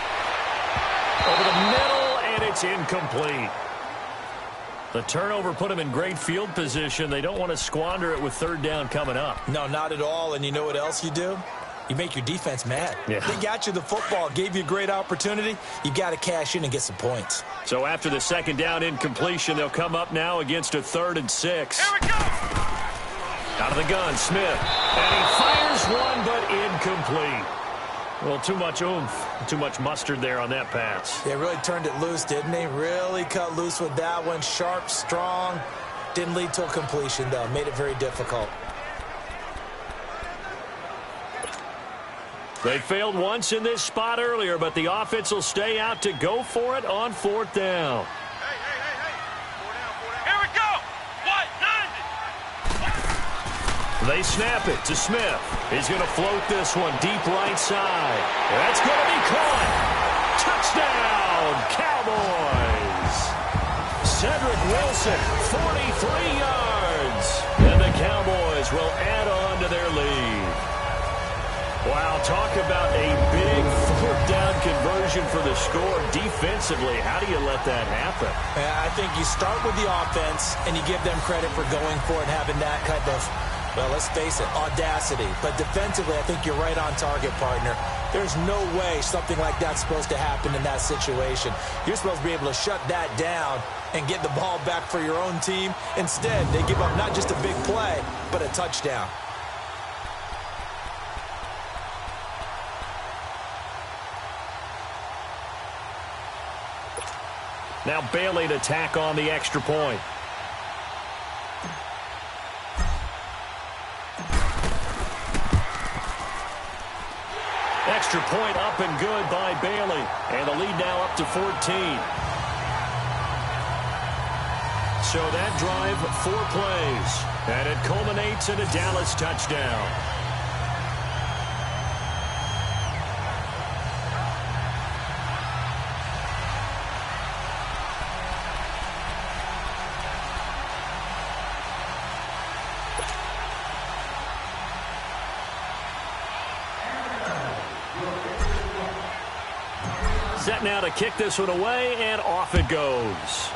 Over the middle, and it's incomplete. The turnover put him in great field position. They don't want to squander it with third down coming up. No, not at all. And you know what else you do? You make your defense mad. Yeah. They got you the football, gave you a great opportunity. You got to cash in and get some points. So after the second down incompletion, they'll come up now against a 3rd and 6. Here we go! Out of the gun, Smith. And he fires one, but incomplete. Well, too much oomph, too much mustard there on that pass. They really turned it loose, didn't they? Really cut loose with that one. Sharp, strong. Didn't lead to a completion, though. Made it very difficult. They failed once in this spot earlier, but the offense will stay out to go for it on 4th down. Hey! 4 down. Here we go! What? 90! They snap it to Smith. He's going to float this one deep right side. That's going to be caught. Touchdown, Cowboys. Cedric Wilson, 43 yards. And the Cowboys will add on to their lead. Wow, talk about a big 4th down conversion for the score. Defensively, how do you let that happen? I think you start with the offense, and you give them credit for going for it and having that kind of, well, let's face it, audacity. But defensively, I think you're right on target, partner. There's no way something like that's supposed to happen in that situation. You're supposed to be able to shut that down and get the ball back for your own team. Instead, they give up not just a big play, but a touchdown. Now Bailey to tack on the extra point. Extra point up and good by Bailey. And the lead now up to 14. So that drive, 4 plays. And it culminates in a Dallas touchdown. Set now to kick this one away, and off it goes.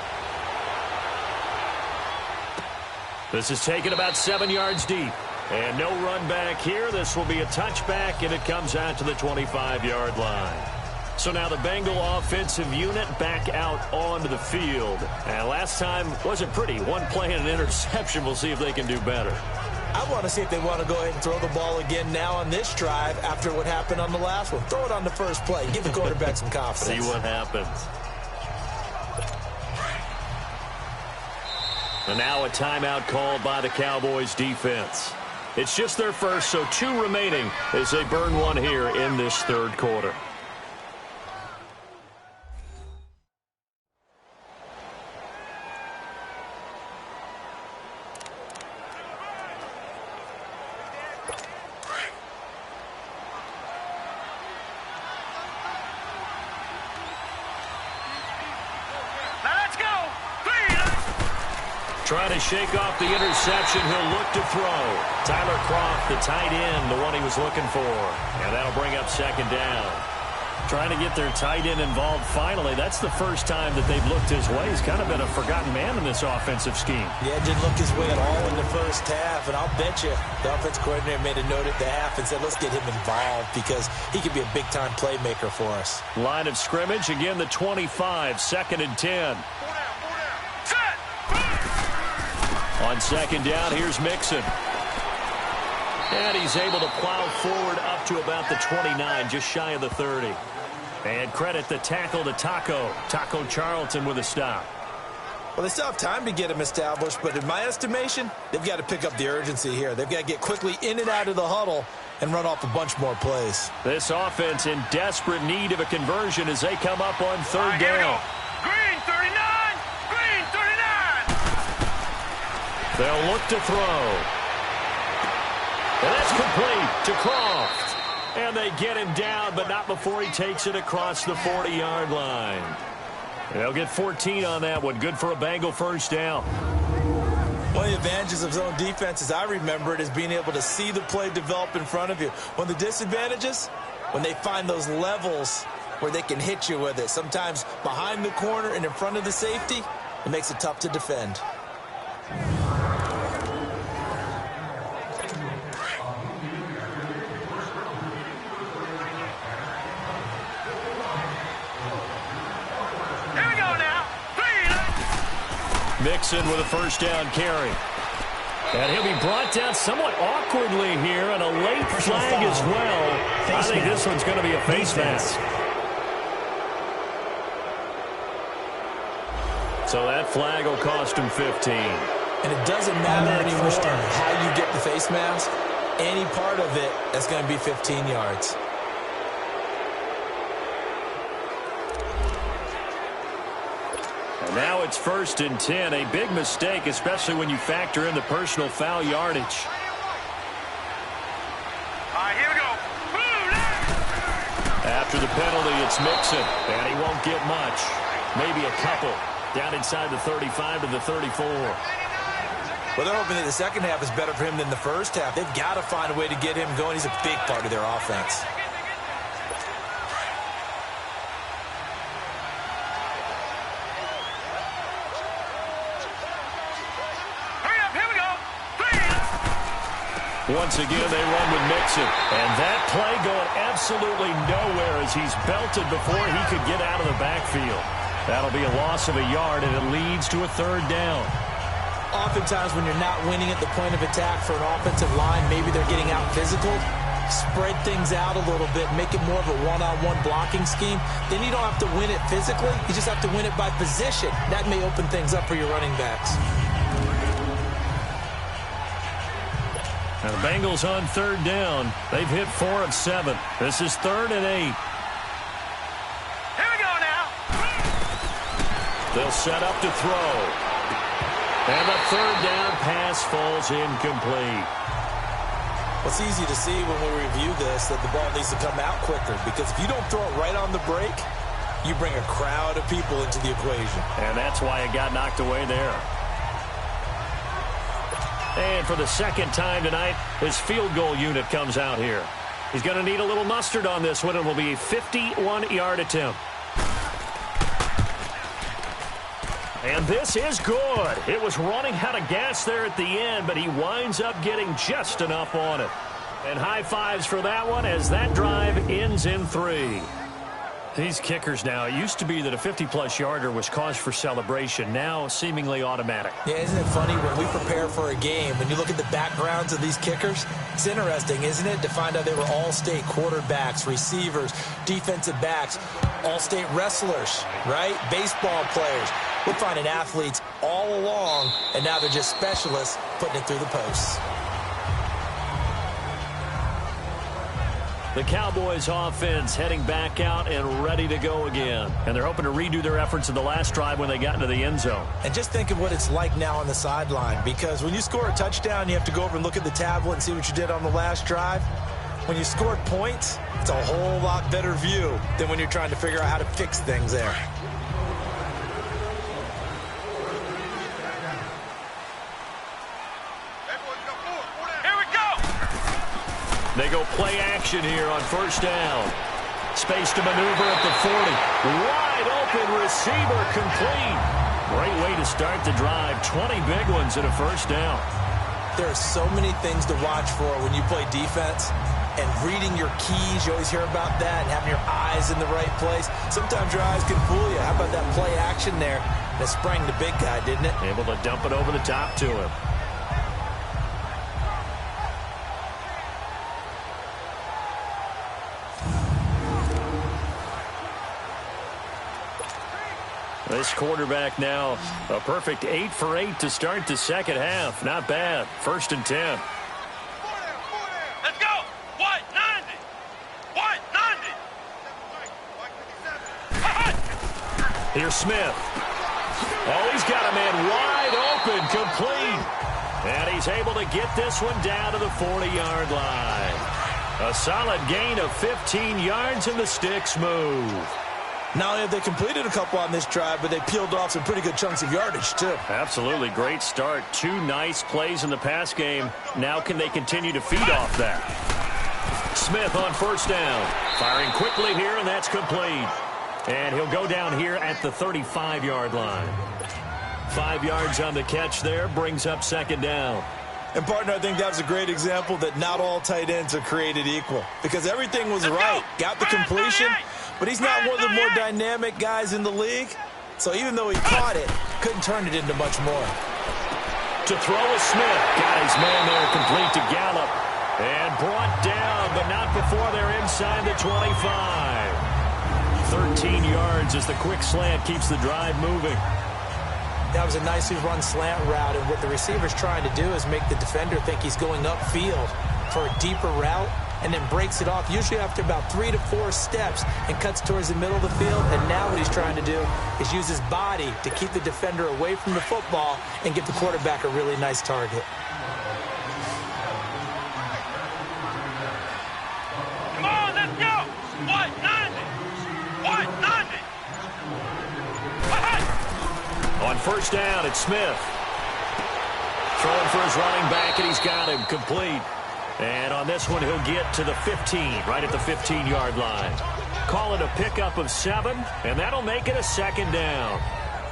This is taken about 7 yards deep. And no run back here. This will be a touchback, and it comes out to the 25-yard line. So now the Bengal offensive unit back out onto the field. And last time wasn't pretty. 1 play and an interception. We'll see if they can do better. I want to see if they want to go ahead and throw the ball again now on this drive after what happened on the last one. Throw it on the first play. Give the quarterback some confidence. See what happens. And now a timeout called by the Cowboys defense. It's just their first, so 2 remaining as they burn one here in this 3rd quarter. Trying to shake off the interception. He'll look to throw. Tyler Kroft, the tight end, the one he was looking for. And that'll bring up second down. Trying to get their tight end involved finally. That's the first time that they've looked his way. He's kind of been a forgotten man in this offensive scheme. Yeah, didn't look his way at all in the first half. And I'll bet you the offense coordinator made a note at the half and said, let's get him involved because he could be a big-time playmaker for us. Line of scrimmage, again the 25, 2nd and 10. On second down, here's Mixon. And he's able to plow forward up to about the 29, just shy of the 30. And credit the tackle to Taco Charlton with a stop. Well, they still have time to get him established, but in my estimation, they've got to pick up the urgency here. They've got to get quickly in and out of the huddle and run off a bunch more plays. This offense in desperate need of a conversion as they come up on third down. Green 39! Green 39! They'll look to throw. And that's complete to Kroft. And they get him down, but not before he takes it across the 40-yard line. They'll get 14 on that one. Good for a Bengal first down. One of the advantages of zone defense, as I remember it, is being able to see the play develop in front of you. One of the disadvantages, when they find those levels where they can hit you with it, sometimes behind the corner and in front of the safety, it makes it tough to defend. Mixon with a first down carry. And he'll be brought down somewhat awkwardly here, and a late flag as well. I think this one's going to be a face mask. So that flag will cost him 15. And it doesn't matter anymore how you get the face mask. Any part of it, that's going to be 15 yards. Now it's 1st and 10. A big mistake, especially when you factor in the personal foul yardage. All right, here we go. After the penalty, it's Mixon. And he won't get much. Maybe a couple. Down inside the 35 to the 34. Well, they're hoping that the second half is better for him than the first half. They've got to find a way to get him going. He's a big part of their offense. Once again, they run with Mixon. And that play going absolutely nowhere as he's belted before he could get out of the backfield. That'll be a loss of a yard, and it leads to a third down. Oftentimes when you're not winning at the point of attack for an offensive line, maybe they're getting out physical, spread things out a little bit, make it more of a one-on-one blocking scheme. Then you don't have to win it physically. You just have to win it by position. That may open things up for your running backs. Now the Bengals on third down. They've hit 4 of 7. This is 3rd and 8. Here we go now. They'll set up to throw. And the third down pass falls incomplete. Well, it's easy to see when we review this that the ball needs to come out quicker, because if you don't throw it right on the break, you bring a crowd of people into the equation. And that's why it got knocked away there. And for the second time tonight, his field goal unit comes out here. He's going to need a little mustard on this one. It will be a 51-yard attempt. And this is good. It was running out of gas there at the end, but he winds up getting just enough on it. And high fives for that one as that drive ends in 3. These kickers now, it used to be that a 50-plus yarder was cause for celebration. Now seemingly automatic. Yeah, isn't it funny when we prepare for a game, when you look at the backgrounds of these kickers, it's interesting, isn't it, to find out they were all-state quarterbacks, receivers, defensive backs, all-state wrestlers, right? Baseball players. We're finding athletes all along, and now they're just specialists putting it through the posts. The Cowboys offense heading back out and ready to go again. And they're hoping to redo their efforts in the last drive when they got into the end zone. And just think of what it's like now on the sideline, because when you score a touchdown, you have to go over and look at the tablet and see what you did on the last drive. When you scored points, it's a whole lot better view than when you're trying to figure out how to fix things there. They go play action here on first down. Space to maneuver at the 40. Wide open receiver complete. Great way to start the drive. 20 big ones and a first down. There are so many things to watch for when you play defense. And reading your keys, you always hear about that, and having your eyes in the right place. Sometimes your eyes can fool you. How about that play action there? That sprang the big guy, didn't it? Able to dump it over the top to him. This quarterback now, a perfect 8 for 8 to start the second half. Not bad. 1st and 10. Let's go. White 90. White 90. Here's Smith. Oh, he's got a man wide open, complete. And he's able to get this one down to the 40-yard line. A solid gain of 15 yards, and the sticks move. Not only have they completed a couple on this drive, but they peeled off some pretty good chunks of yardage, too. Absolutely. Great start. 2 nice plays in the pass game. Now can they continue to feed off that? Smith on first down. Firing quickly here, and that's complete. And he'll go down here at the 35-yard line. 5 yards on the catch there. Brings up second down. And, partner, I think that was a great example that not all tight ends are created equal. Because everything was right. Got the completion. But he's not one of the more dynamic guys in the league. So even though he caught it, couldn't turn it into much more. To throw is Smith. Got his man there complete to Gallup. And brought down, but not before they're inside the 25. 13 yards as the quick slant keeps the drive moving. That was a nicely run slant route. And what the receiver's trying to do is make the defender think he's going upfield for a deeper route. And then breaks it off, usually after about 3 to 4 steps, and cuts towards the middle of the field. And now what he's trying to do is use his body to keep the defender away from the football and give the quarterback a really nice target. Come on, let's go. White 90. White 90. On first down, it's Smith. Throwing for his running back, and he's got him complete. And on this one, he'll get to the 15, right at the 15-yard line. Call it a pickup of 7, and that'll make it a second down.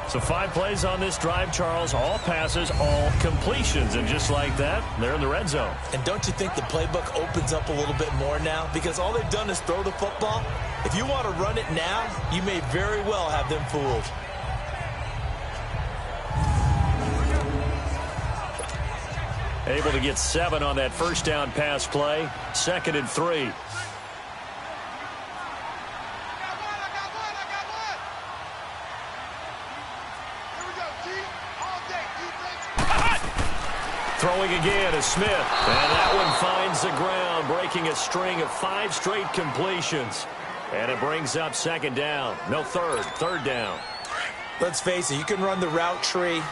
So 5 plays on this drive, Charles. All passes, all completions. And just like that, they're in the red zone. And don't you think the playbook opens up a little bit more now? Because all they've done is throw the football. If you want to run it now, you may very well have them fooled. Able to get 7 on that first down pass play. 2nd and 3. Throwing again is Smith. And that one finds the ground, breaking a string of 5 straight completions. And it brings up second down. No, third down. Let's face it, you can run the route tree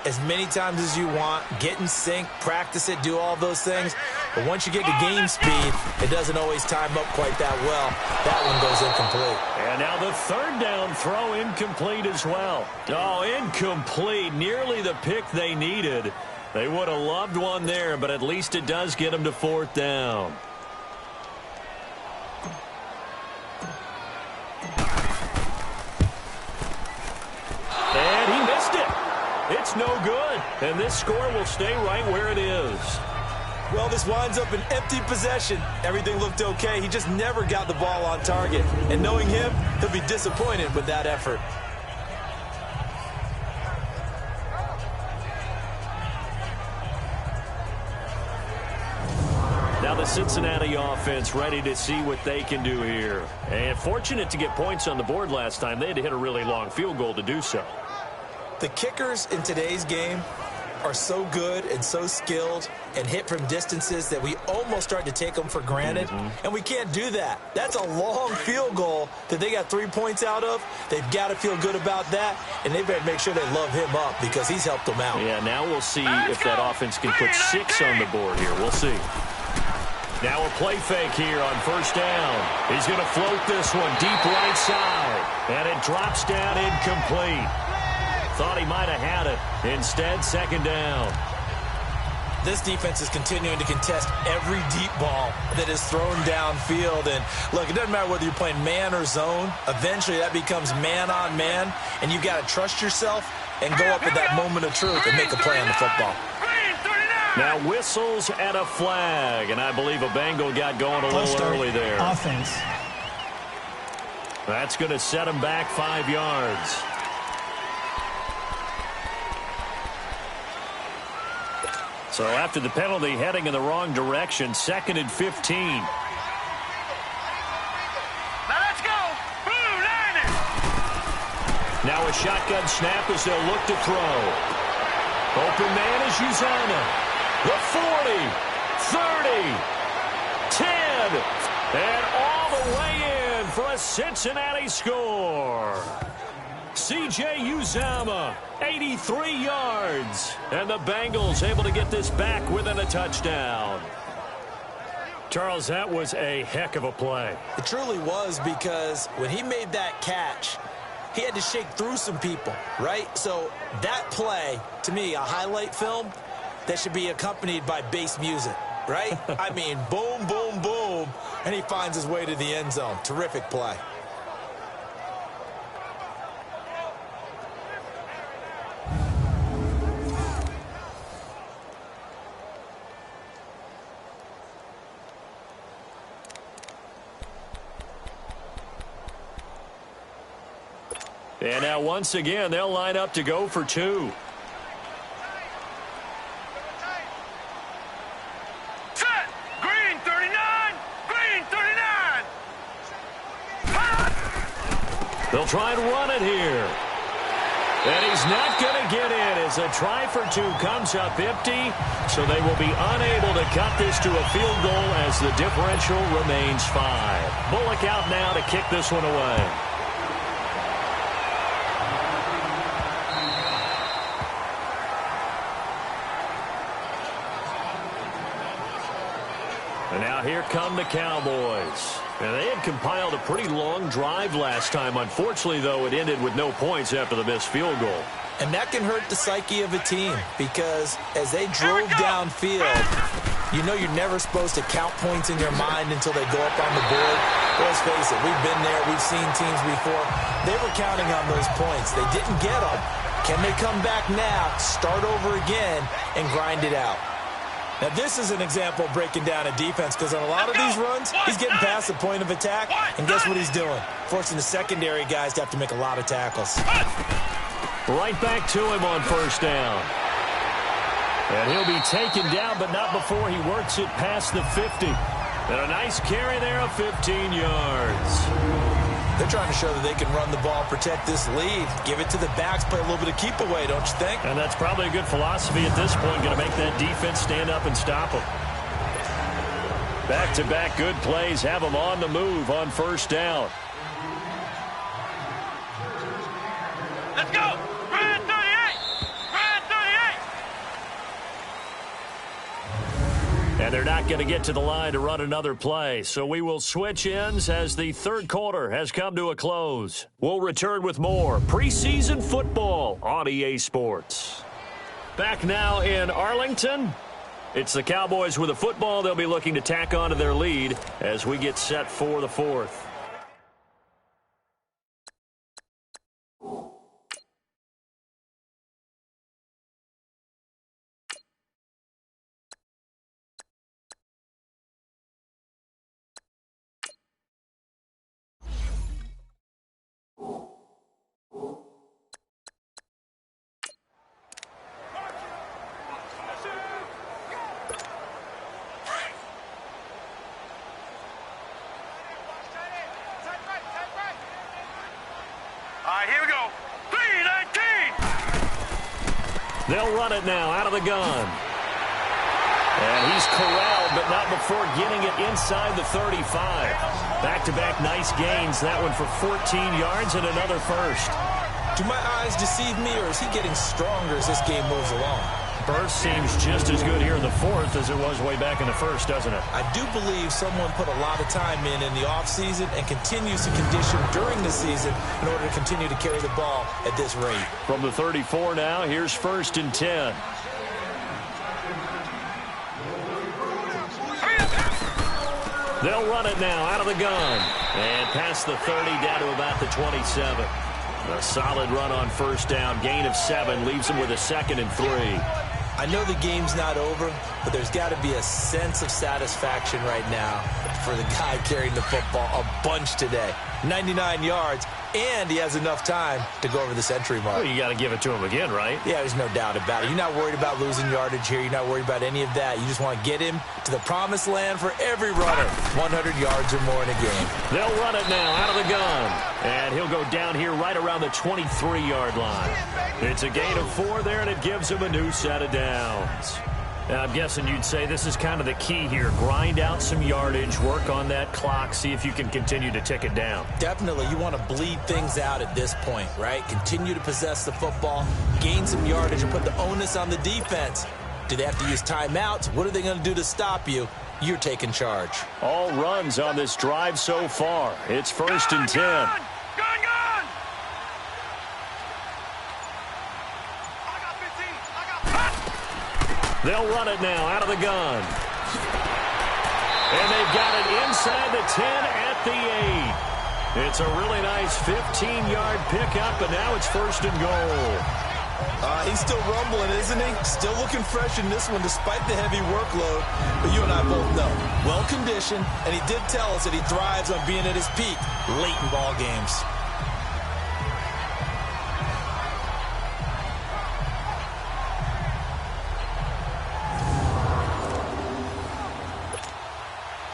as many times as you want, get in sync, practice it, do all those things. But once you get to game speed, it doesn't always time up quite that well. That one goes incomplete. And now the 3rd down throw incomplete as well. Oh, incomplete. Nearly the pick they needed. They would have loved one there, but at least it does get them to 4th down. And he missed it. It's no good, and this score will stay right where it is. Well, this winds up an empty possession. Everything looked okay. He just never got the ball on target. And knowing him, he'll be disappointed with that effort. Now the Cincinnati offense ready to see what they can do here. And fortunate to get points on the board last time. They had to hit a really long field goal to do so. The kickers in today's game are so good and so skilled and hit from distances that we almost start to take them for granted. And we can't do that. That's a long field goal that they got 3 points out of. They've got to feel good about that, and they better make sure they love him up because he's helped them out. Yeah, now we'll see if that offense can put 6 on the board here. We'll see. Now a play fake here on first down. He's going to float this one deep right side, and it drops down incomplete. Thought he might have had it. Instead, second down. This defense is continuing to contest every deep ball that is thrown downfield. And look, it doesn't matter whether you're playing man or zone. Eventually, that becomes man on man, and you've got to trust yourself and go up at that moment of truth and make a play on the football. Now whistles and a flag, and I believe a Bengal got going a little early there. Offense. That's going to set him back 5 yards. So after the penalty, heading in the wrong direction, 2nd and 15. Now let's go. Blue Niners. Now a shotgun snap as they'll look to throw. Open man is Uzomah. The 40, 30, 10, and all the way in for a Cincinnati score. C.J. Uzomah, 83 yards. And the Bengals able to get this back within a touchdown. Charles, that was a heck of a play. It truly was, because when he made that catch, he had to shake through some people, right? So that play, to me, a highlight film that should be accompanied by bass music, right? I mean, boom, boom, boom, and he finds his way to the end zone. Terrific play. And now once again, they'll line up to go for 2. Set. Green 39. Green 39. They'll try and run it here. And he's not going to get in as a try for 2 comes up empty. So they will be unable to cut this to a field goal as the differential remains 5. Bullock out now to kick this one away. And now here come the Cowboys. And they had compiled a pretty long drive last time. Unfortunately, though, it ended with no points after the missed field goal. And that can hurt the psyche of a team, because as they drove downfield, you know you're never supposed to count points in your mind until they go up on the board. Let's face it, we've been there. We've seen teams before. They were counting on those points. They didn't get them. Can they come back now, start over again, and grind it out? Now, this is an example of breaking down a defense, because on a lot of these runs, he's getting past the point of attack, and guess what he's doing? Forcing the secondary guys to have to make a lot of tackles. Right back to him on first down. And he'll be taken down, but not before he works it past the 50. And a nice carry there of 15 yards. They're trying to show that they can run the ball, protect this lead, give it to the backs, play a little bit of keep away, don't you think? And that's probably a good philosophy at this point, going to make that defense stand up and stop them. Back-to-back good plays have them on the move on first down. Let's go. Red 38. Red 38. And they're not going to get to the line to run another play. So we will switch ends as the third quarter has come to a close. We'll return with more preseason football on EA Sports. Back now in Arlington. It's the Cowboys with a football. They'll be looking to tack on to their lead as we get set for the fourth. Here we go. 3-19. They'll run it now out of the gun. And he's corralled, but not before getting it inside the 35. Back-to-back nice gains. That one for 14 yards and another first. Do my eyes deceive me, or is he getting stronger as this game moves along? Burst seems just as good here in the fourth as it was way back in the first, doesn't it? I do believe someone put a lot of time in the offseason and continues to condition during the season in order to continue to carry the ball at this rate. From the 34 now, here's 1st and 10. They'll run it now out of the gun. And past the 30 down to about the 27. A solid run on first down. Gain of 7 leaves them with a 2nd and 3. I know the game's not over, but there's got to be a sense of satisfaction right now for the guy carrying the football a bunch today. 99 yards, and he has enough time to go over the century mark. Well, you got to give it to him again, right? Yeah, there's no doubt about it. You're not worried about losing yardage here. You're not worried about any of that. You just want to get him to the promised land for every runner. 100 yards or more in a game. They'll run it now out of the gun. And he'll go down here right around the 23-yard line. It's a gain of 4 there, and it gives him a new set of downs. Now, I'm guessing you'd say this is kind of the key here. Grind out some yardage, work on that clock, see if you can continue to tick it down. Definitely. You want to bleed things out at this point, right? Continue to possess the football, gain some yardage, and put the onus on the defense. Do they have to use timeouts? What are they going to do to stop you? You're taking charge. All runs on this drive so far. It's 1st and 10. Gun! They'll run it now out of the gun. And they've got it inside the 10 at the 8. It's a really nice 15-yard pickup, and now it's 1st and goal. He's still rumbling, isn't he? Still looking fresh in this one despite the heavy workload. But you and I both know, well-conditioned, and he did tell us that he thrives on being at his peak late in ball games.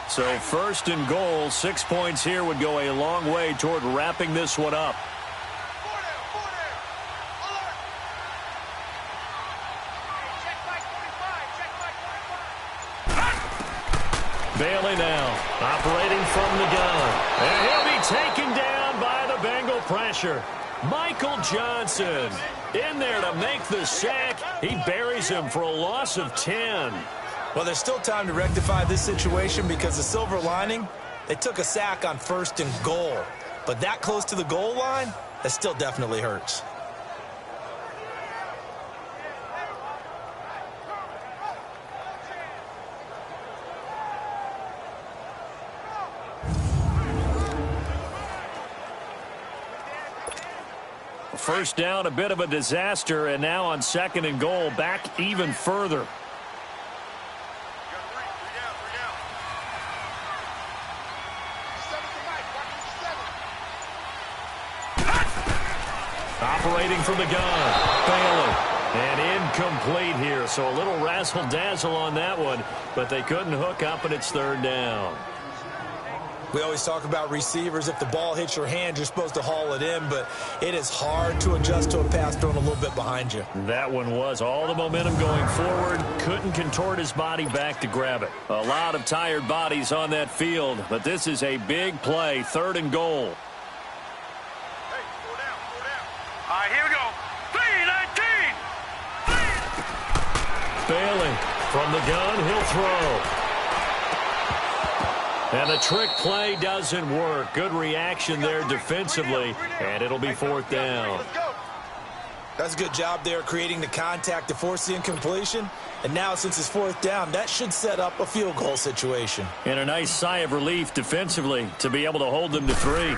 So 1st and goal, 6 points here would go a long way toward wrapping this one up. Bailey now, operating from the gun. And he'll be taken down by the Bengal pressure. Michael Johnson in there to make the sack. He buries him for a loss of 10. Well, there's still time to rectify this situation because the silver lining, they took a sack on 1st and goal. But that close to the goal line, that still definitely hurts. First down, a bit of a disaster, and now on 2nd and goal, back even further. Operating from the gun, Bailey, and incomplete here. So a little razzle-dazzle on that one, but they couldn't hook up, and it's 3rd down. We always talk about receivers. If the ball hits your hand, you're supposed to haul it in, but it is hard to adjust to a pass thrown a little bit behind you. That one was all the momentum going forward. Couldn't contort his body back to grab it. A lot of tired bodies on that field, but this is a big play, 3rd and goal. All right, here we go. 3-19. Bailey from the gun, he'll throw. And the trick play doesn't work. Good reaction there defensively, and it'll be 4th down. That's a good job there creating the contact to force the incompletion. And now since it's 4th down, that should set up a field goal situation. And a nice sigh of relief defensively to be able to hold them to 3.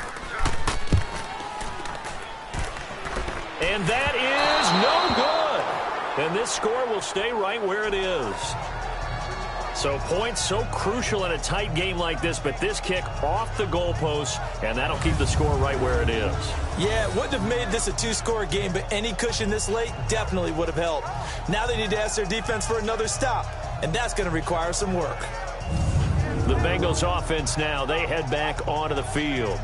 And that is no good. And this score will stay right where it is. So points so crucial in a tight game like this, but this kick off the goalpost, and that'll keep the score right where it is. Yeah, it wouldn't have made this a 2-score game, but any cushion this late definitely would have helped. Now they need to ask their defense for another stop, and that's going to require some work. The Bengals offense now, they head back onto the field.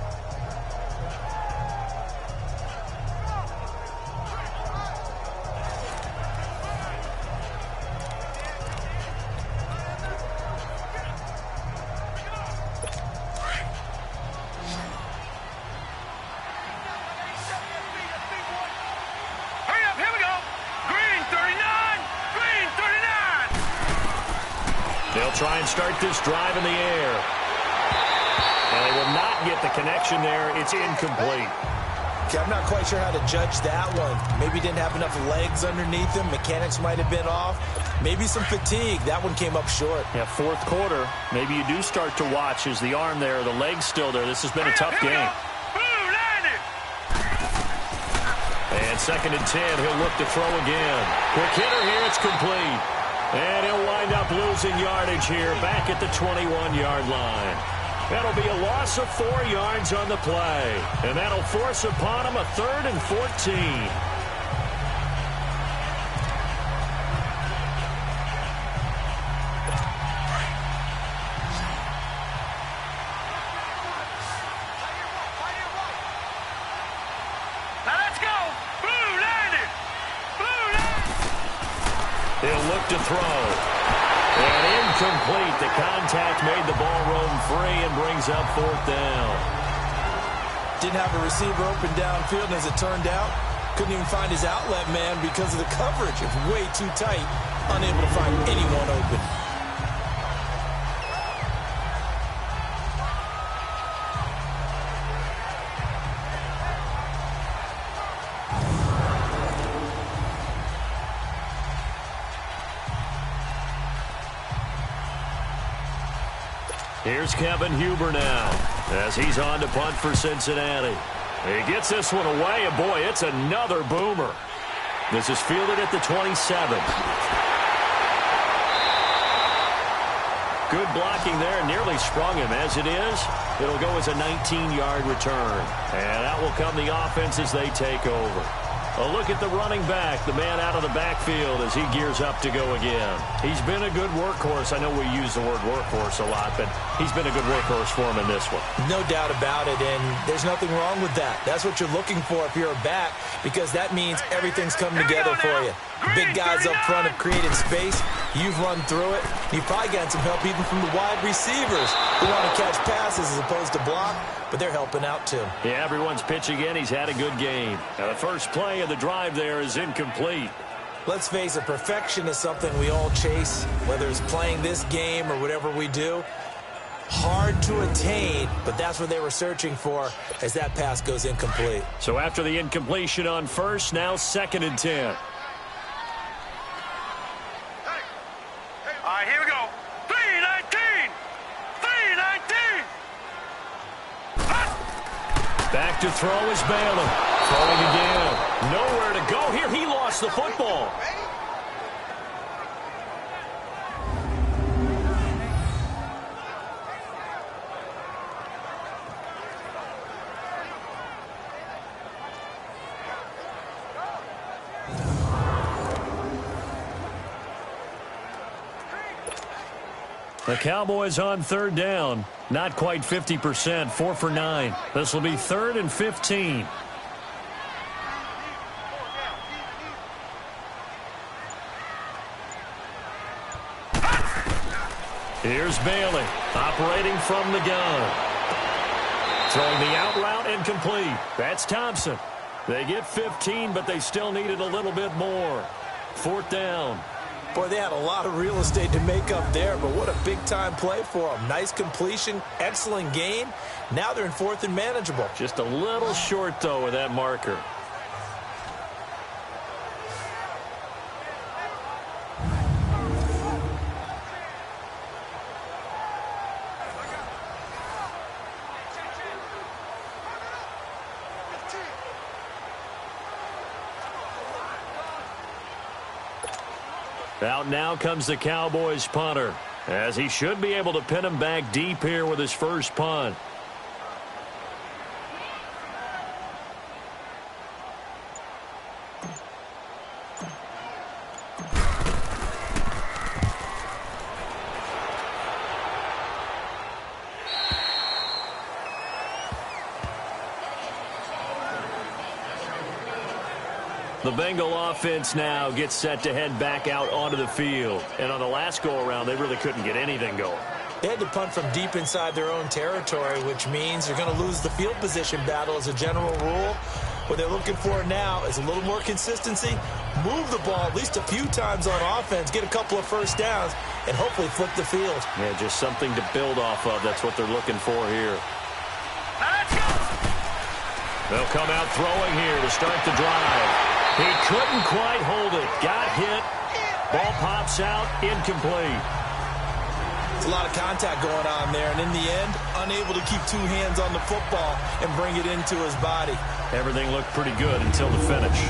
Try and start this drive in the air. And they will not get the connection there. It's incomplete. Okay, I'm not quite sure how to judge that one. Maybe didn't have enough legs underneath him. Mechanics might have been off. Maybe some fatigue. That one came up short. Yeah, fourth quarter. Maybe you do start to watch. Is the arm there, the leg's still there? This has been a tough game. And 2nd and 10, he'll look to throw again. Quick hitter here, it's complete. And he'll wind up losing yardage here back at the 21-yard line. That'll be a loss of 4 yards on the play. And that'll force upon him a 3rd and 14. He'll look to throw. And incomplete. The contact made the ball roam free and brings up 4th down. Didn't have a receiver open downfield, and as it turned out, couldn't even find his outlet man because of the coverage. It's way too tight. Unable to find anyone open. Here's Kevin Huber now as he's on to punt for Cincinnati. He gets this one away, and boy, it's another boomer. This is fielded at the 27. Good blocking there, nearly sprung him. As it is, it'll go as a 19-yard return. And out will come the offense as they take over. A look at the running back, the man out of the backfield as he gears up to go again. He's been a good workhorse. I know we use the word workhorse a lot, but he's been a good workhorse for him in this one. No doubt about it, and there's nothing wrong with that. That's what you're looking for if you're a back, because that means everything's coming together for you. Big guys up front have created space. You've run through it. You've probably gotten some help even from the wide receivers who want to catch passes as opposed to block, but they're helping out too. Yeah, everyone's pitching in. He's had a good game. Now, the first play of the drive there is incomplete. Let's face it, perfection is something we all chase, whether it's playing this game or whatever we do. Hard to attain, but that's what they were searching for as that pass goes incomplete. So after the incompletion on first, now 2nd and 10. All right, here we go. 3-19! 3-19! Back to throw is Bailey. Throwing again. Nowhere to go here. He lost the football. The Cowboys on 3rd down. Not quite 50%, 4 for 9. This will be 3rd and 15. Here's Bailey, operating from the gun. Throwing the out route incomplete. That's Thompson. They get 15, but they still needed a little bit more. 4th down. Boy, they had a lot of real estate to make up there, but what a big-time play for them. Nice completion, excellent gain. Now they're in 4th and manageable. Just a little short, though, with that marker. Out now comes the Cowboys punter, as he should be able to pin him back deep here with his first punt. The Bengal offense now gets set to head back out onto the field. And on the last go-around, they really couldn't get anything going. They had to punt from deep inside their own territory, which means they're going to lose the field position battle as a general rule. What they're looking for now is a little more consistency, move the ball at least a few times on offense, get a couple of first downs, and hopefully flip the field. Yeah, just something to build off of. That's what they're looking for here. They'll come out throwing here to start the drive. He couldn't quite hold it. Got hit, Ball pops out, incomplete. It's a lot of contact going on there, and in the end, unable to keep two hands on the football and bring it into his body. Everything looked pretty good until the finish.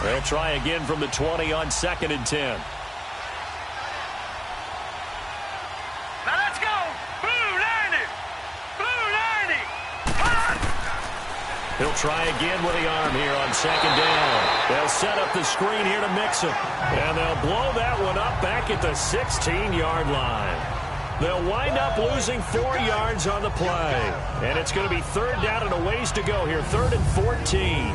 They'll try again from the 20 on 2nd and 10. Now let's go. Blue 90. Blue 90. Hot. He'll try again with the arm here on 2nd down. They'll set up the screen here to mix him. And they'll blow that one up back at the 16-yard line. They'll wind up losing 4 yards on the play. And it's going to be 3rd down and a ways to go here. 3rd and 14.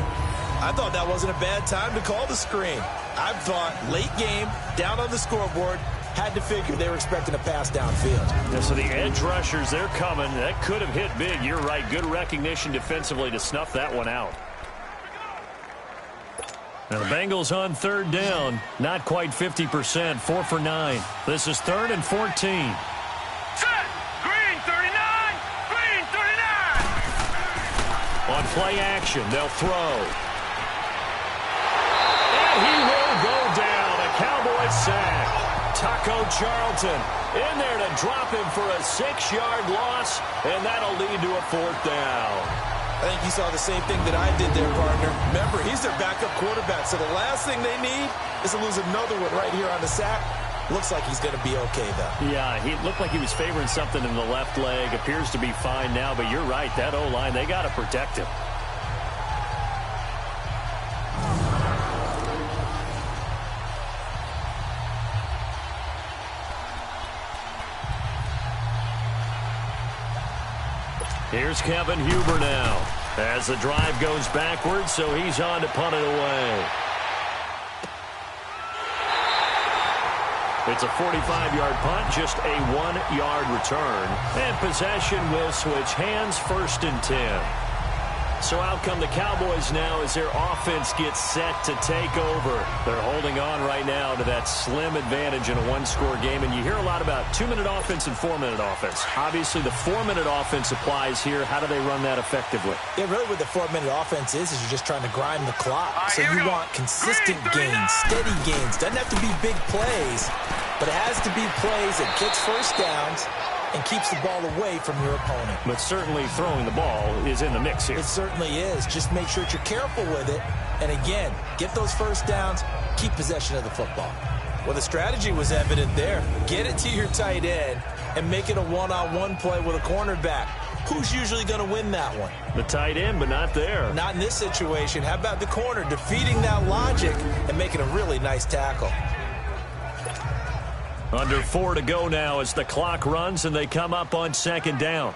I thought that wasn't a bad time to call the screen. I thought late game, down on the scoreboard, had to figure they were expecting a pass downfield. Yeah, so the edge rushers, they're coming. That could have hit big. You're right. Good recognition defensively to snuff that one out. Now the Bengals on 3rd down. Not quite 50%. 4 for 9. This is 3rd and 14. Set. Green 39. Green 39. On play action, they'll throw. He will go down. A Cowboy sack. Taco Charlton in there to drop him for a 6-yard loss, and that'll lead to a 4th down. I think you saw the same thing that I did there, partner. Remember, he's their backup quarterback, so the last thing they need is to lose another one right here on the sack. Looks like he's going to be okay, though. Yeah, he looked like he was favoring something in the left leg. Appears to be fine now, but you're right. That O-line, they got to protect him. Here's Kevin Huber now as the drive goes backwards, so he's on to punt it away. It's a 45-yard punt, just a 1-yard return. And possession will switch hands, 1st and 10. So out come the Cowboys now as their offense gets set to take over. They're holding on right now to that slim advantage in a 1-score game. And you hear a lot about 2-minute offense and 4-minute offense. Obviously, the 4-minute offense applies here. How do they run that effectively? Yeah, really what the 4-minute offense is you're just trying to grind the clock. So you want consistent gains, steady gains. Doesn't have to be big plays, but it has to be plays that gets first downs and keeps the ball away from your opponent. But certainly throwing the ball is in the mix here. It certainly is. Just make sure that you're careful with it. And again, get those first downs, keep possession of the football. Well, the strategy was evident there. Get it to your tight end and make it a one-on-one play with a cornerback. Who's usually going to win that one? The tight end, but not there. Not in this situation. How about the corner defeating that logic and making a really nice tackle? Under 4 to go now as the clock runs and they come up on 2nd down.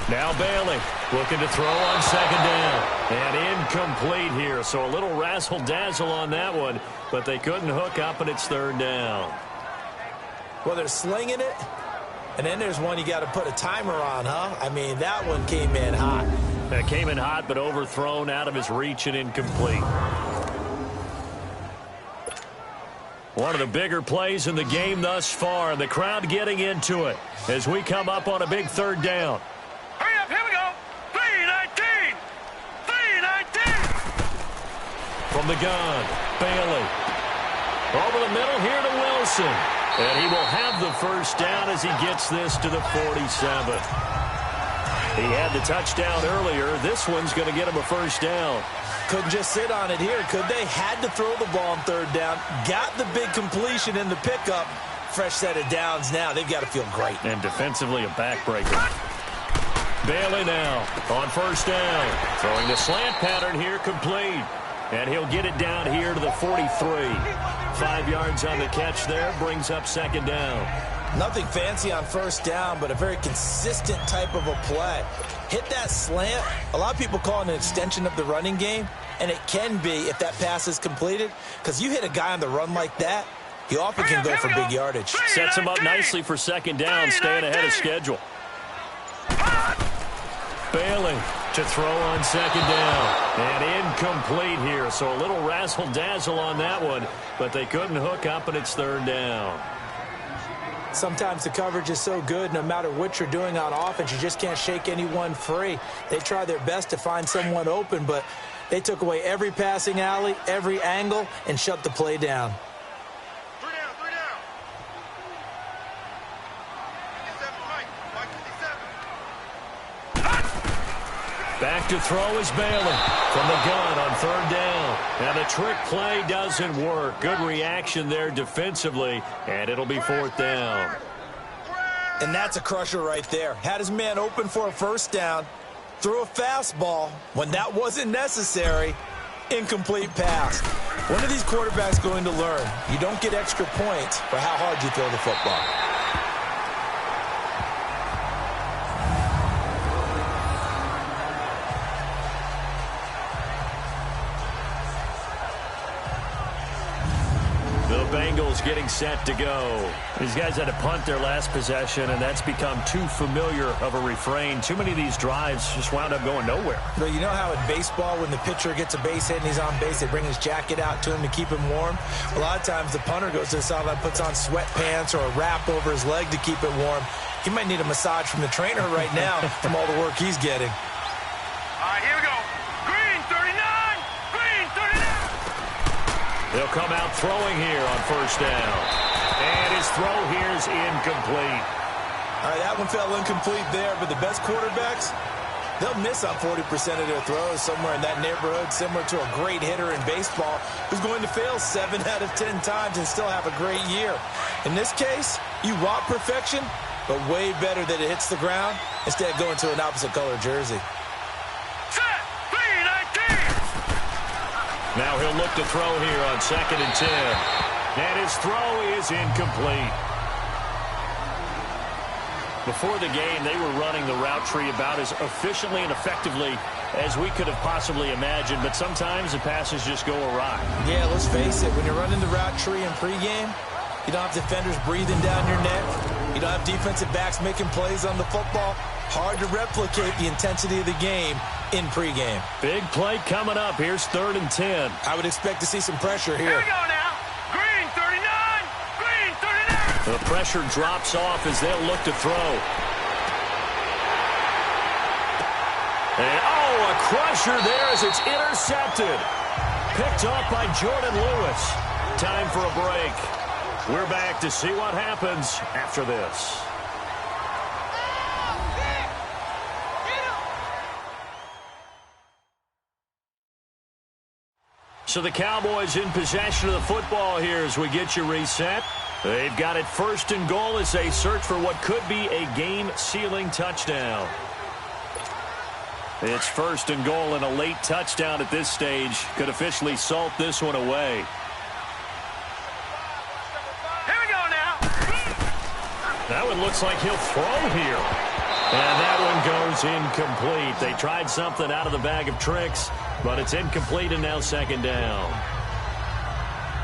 Now Bailey looking to throw on 2nd down. And incomplete here. So a little razzle-dazzle on that one. But they couldn't hook up and it's 3rd down. Well, they're slinging it. And then there's one you got to put a timer on, huh? I mean, that one came in hot. That came in hot but overthrown out of his reach and incomplete. One of the bigger plays in the game thus far. The crowd getting into it as we come up on a big 3rd down. Hurry up, here we go. 3-19. 3-19. From the gun, Bailey. Over the middle here to Wilson. And he will have the first down as he gets this to the 47. He had the touchdown earlier. This one's going to get him a first down. Couldn't just sit on it here, could they? Had to throw the ball on 3rd down. Got the big completion in the pickup. Fresh set of downs now. They've got to feel great. And defensively a backbreaker. Bailey now on 1st down. Throwing the slant pattern here complete. And he'll get it down here to the 43. 5 yards on the catch there. Brings up 2nd down. Nothing fancy on 1st down, but a very consistent type of a play. Hit that slant. A lot of people call it an extension of the running game, and it can be if that pass is completed, because you hit a guy on the run like that, he often can go for big yardage. Sets him up nicely for 2nd down, staying ahead of schedule. Bailey to throw on second down. And incomplete here, so a little razzle-dazzle on that one, but they couldn't hook up, and it's third down. Sometimes the coverage is so good, no matter what you're doing on offense, you just can't shake anyone free. They try their best to find someone open, but they took away every passing alley, every angle, and shut the play down. Three down. 57, Mike 57. Back to throw is Bailey from the gun on third down. And the trick play doesn't work. Good reaction there defensively, and it'll be fourth down. And that's a crusher right there. Had his man open for a first down, threw a fastball when that wasn't necessary, incomplete pass. When are these quarterbacks going to learn? You don't get extra points for how hard you throw the football. Bengals getting set to go. These guys had to punt their last possession, and that's become too familiar of a refrain. Too many of these drives just wound up going nowhere. But you know how in baseball, when the pitcher gets a base hit and he's on base, they bring his jacket out to him to keep him warm? A lot of times the punter goes to the sideline, puts on sweatpants or a wrap over his leg to keep it warm. He might need a massage from the trainer right now from all the work he's getting. All right, here we go. Green 39. Green 39. They'll come out throwing here on first down. And his throw here is incomplete. All right, that one fell incomplete there, but the best quarterbacks, they'll miss on 40% of their throws, somewhere in that neighborhood, similar to a great hitter in baseball who's going to fail 7 out of 10 times and still have a great year. In this case, you want perfection, but way better that it hits the ground instead of going to an opposite color jersey. Set. 3-19. Now he'll look to throw here on second and 10. And his throw is incomplete. Before the game, they were running the route tree about as efficiently and effectively as we could have possibly imagined, but sometimes the passes just go awry. Yeah, let's face it, when you're running the route tree in pregame, you don't have defenders breathing down your neck. You don't have defensive backs making plays on the football. Hard to replicate the intensity of the game in pregame. Big play coming up. Here's third and 10. I would expect to see some pressure here. Here we go now. Green 39. Green 39. The pressure drops off as they'll look to throw. And, a crusher there as it's intercepted. Picked off by Jordan Lewis. Time for a break. We're back to see what happens after this. So the Cowboys in possession of the football here as we get you reset. They've got it first and goal as they search for what could be a game-sealing touchdown. It's first and goal, and a late touchdown at this stage could officially salt this one away. Here we go now. That one looks like he'll throw here. And that one goes incomplete. They tried something out of the bag of tricks, but it's incomplete and now second down.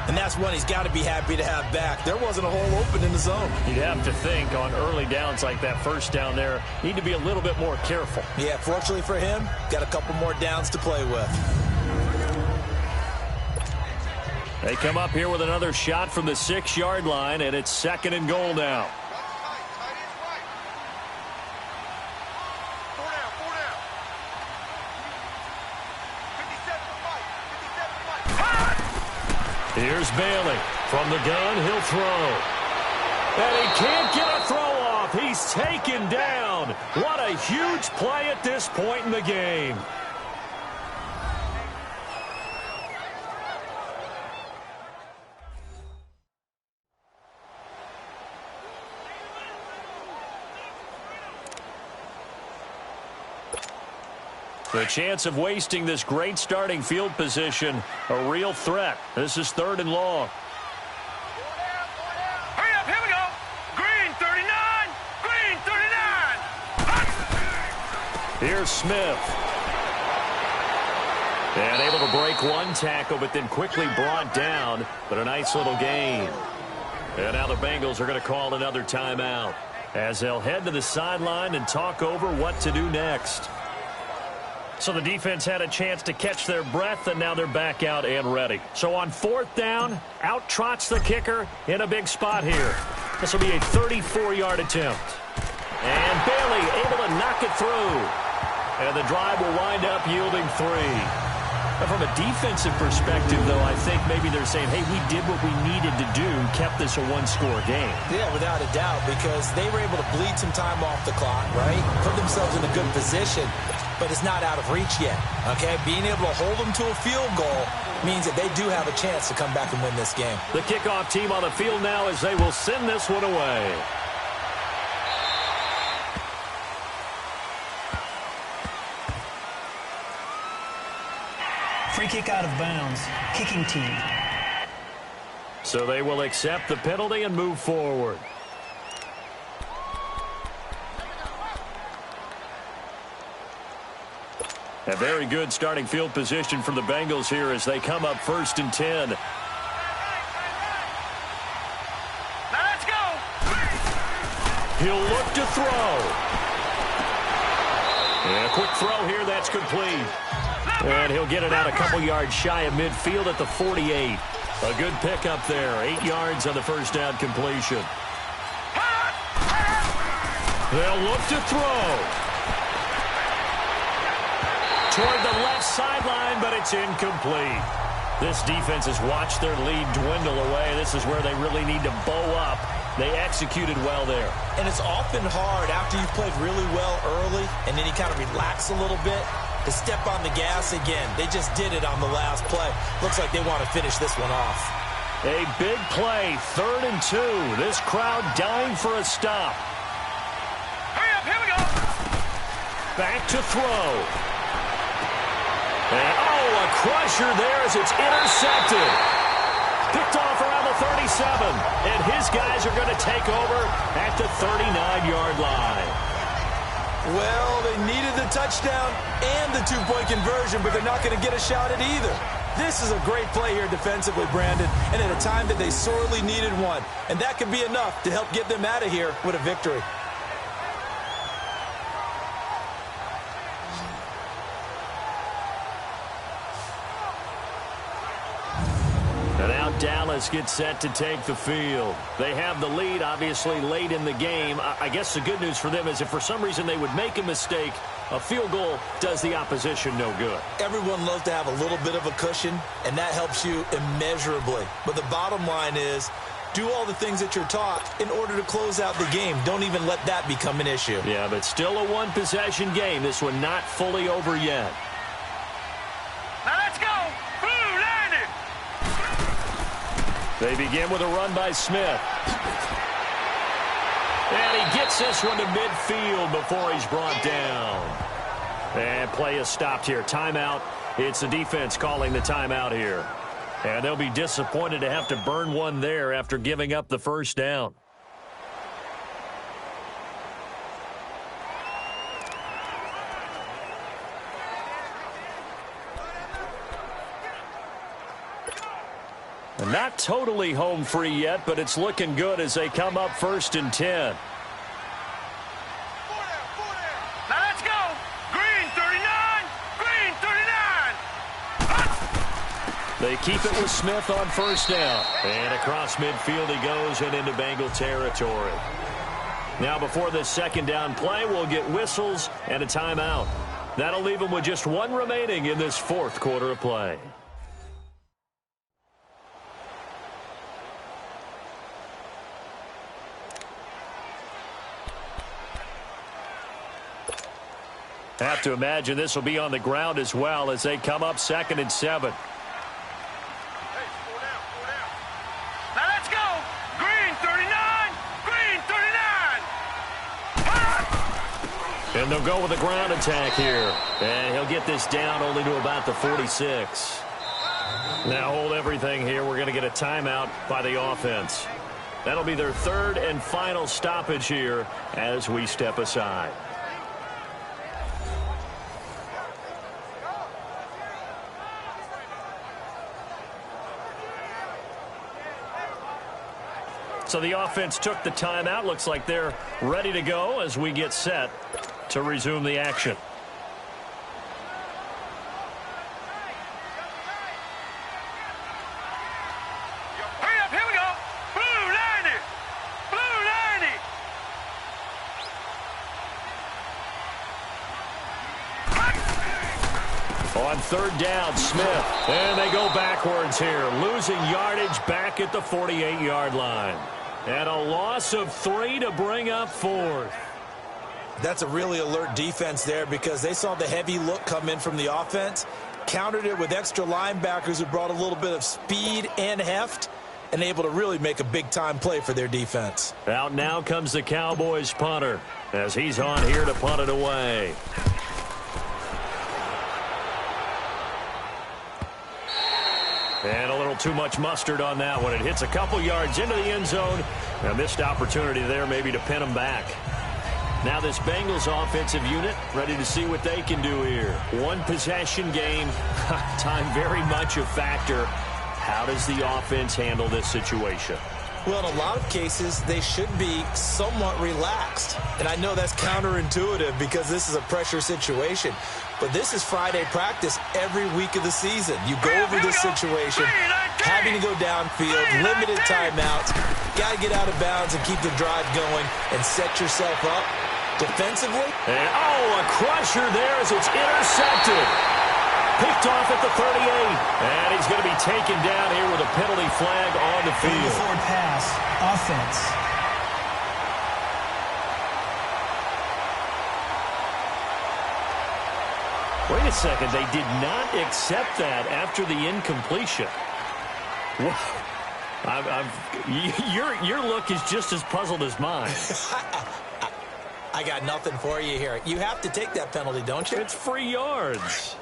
And that's one he's got to be happy to have back. There wasn't a hole open in the zone. You'd have to think on early downs like that first down there, need to be a little bit more careful. Yeah, fortunately for him, got a couple more downs to play with. They come up here with another shot from the 6-yard line, and it's second and goal now. Here's Bailey. From the gun, he'll throw. And he can't get a throw off. He's taken down. What a huge play at this point in the game. The chance of wasting this great starting field position, a real threat. This is third and long. Hurry up, here we go. Green 39. Green 39. Here's Smith. And able to break one tackle, but then quickly brought down. But a nice little gain. And now the Bengals are going to call another timeout as they'll head to the sideline and talk over what to do next. So the defense had a chance to catch their breath, and now they're back out and ready. So on 4th down, out trots the kicker in a big spot here. This will be a 34-yard attempt. And Bailey able to knock it through. And the drive will wind up yielding 3. But from a defensive perspective, though, I think maybe they're saying, hey, we did what we needed to do, kept this a one-score game. Yeah, without a doubt, because they were able to bleed some time off the clock, right? Put themselves in a good position, but it's not out of reach yet, okay? Being able to hold them to a field goal means that they do have a chance to come back and win this game. The kickoff team on the field now as they will send this one away. Free kick out of bounds. Kicking team. So they will accept the penalty and move forward. A very good starting field position for the Bengals here as they come up 1st and 10. Now let's go. He'll look to throw. And a quick throw here, that's complete. And he'll get it out a couple yards shy of midfield at the 48. A good pickup there. 8 yards on the first down completion. They'll look to throw. Toward the left sideline, but it's incomplete. This defense has watched their lead dwindle away. This is where they really need to bow up. They executed well there. And it's often hard after you've played really well early and then you kind of relax a little bit to step on the gas again. They just did it on the last play. Looks like they want to finish this one off. A big play, 3rd and 2. This crowd dying for a stop. Hurry up, here we go. Back to throw. And, a crusher there as it's intercepted. Picked off around the 37. And his guys are going to take over at the 39-yard line. Well, they needed the touchdown and the 2-point conversion, but they're not going to get a shot at either. This is a great play here defensively, Brandon, and at a time that they sorely needed one. And that could be enough to help get them out of here with a victory. And now Dallas gets set to take the field. They have the lead, obviously, late in the game. I guess the good news for them is if for some reason they would make a mistake, a field goal does the opposition no good. Everyone loves to have a little bit of a cushion, and that helps you immeasurably. But the bottom line is, do all the things that you're taught in order to close out the game. Don't even let that become an issue. Yeah, but still a one-possession game. This one not fully over yet. Now let's go. Blue landed. They begin with a run by Smith. And he gets this one to midfield before he's brought down. And play is stopped here. Timeout. It's the defense calling the timeout here. And they'll be disappointed to have to burn one there after giving up the first down. And not totally home free yet, but it's looking good as they come up 1st and 10. Now let's go. Green 39. Green 39. They keep it with Smith on first down. And across midfield he goes and into Bengal territory. Now before this second down play, we'll get whistles and a timeout. That'll leave them with just one remaining in this 4th quarter of play. Have to imagine this will be on the ground as well as they come up 2nd and 7. Now let's go. Green 39. Green 39. And they'll go with a ground attack here. And he'll get this down only to about the 46. Now hold everything here. We're going to get a timeout by the offense. That'll be their 3rd and final stoppage here as we step aside. So the offense took the timeout. Looks like they're ready to go as we get set to resume the action. third down. Smith. And they go backwards here. Losing yardage back at the 48-yard line. And a loss of 3 to bring up 4th. That's a really alert defense there because they saw the heavy look come in from the offense, countered it with extra linebackers who brought a little bit of speed and heft, and able to really make a big-time play for their defense. Out now comes the Cowboys punter as he's on here to punt it away. And a little too much mustard on that one. It hits a couple yards into the end zone. A missed opportunity there maybe to pin them back. Now this Bengals offensive unit ready to see what they can do here. One possession game. Time very much a factor. How does the offense handle this situation? Well, in a lot of cases, they should be somewhat relaxed. And I know that's counterintuitive because this is a pressure situation. But this is Friday practice every week of the season. You go over this situation, having to go downfield, limited timeouts. Got to get out of bounds and keep the drive going and set yourself up defensively. And, a crusher there as it's intercepted. Picked off at the 38. And he's going to be taken down here with a penalty flag on the field. Forward pass, offense. Wait a second. They did not accept that after the incompletion. Your look is just as puzzled as mine. I got nothing for you here. You have to take that penalty, don't you? It's free yards.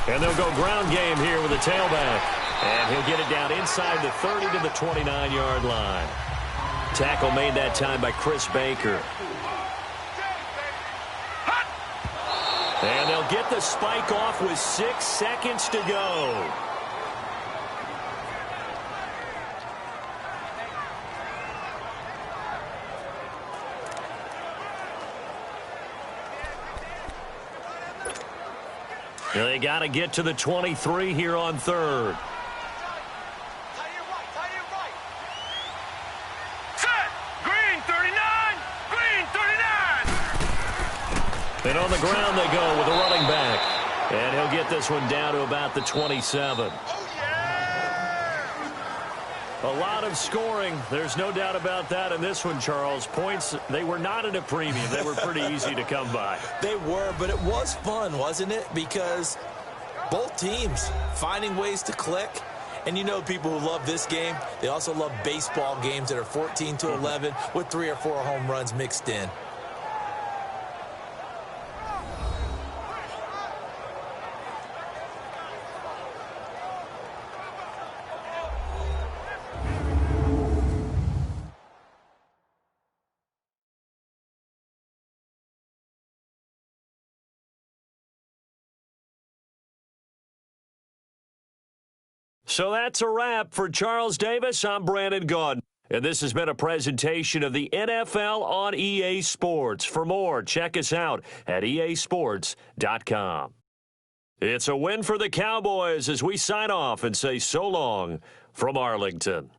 And they'll go ground game here with a tailback. And he'll get it down inside the 30 to the 29-yard line. Tackle made that time by Chris Baker. And they'll get the spike off with 6 seconds to go. They got to get to the 23 here on third. Set! Green 39! Green 39! And on the ground they go with a running back. And he'll get this one down to about the 27. A lot of scoring. There's no doubt about that in this one, Charles. Points, they were not at a premium. They were pretty easy to come by. They were, but it was fun, wasn't it? Because both teams finding ways to click. And you know people who love this game, they also love baseball games that are 14-11 with 3 or 4 home runs mixed in. So that's a wrap. For Charles Davis, I'm Brandon Gaudin. And this has been a presentation of the NFL on EA Sports. For more, check us out at easports.com. It's a win for the Cowboys as we sign off and say so long from Arlington.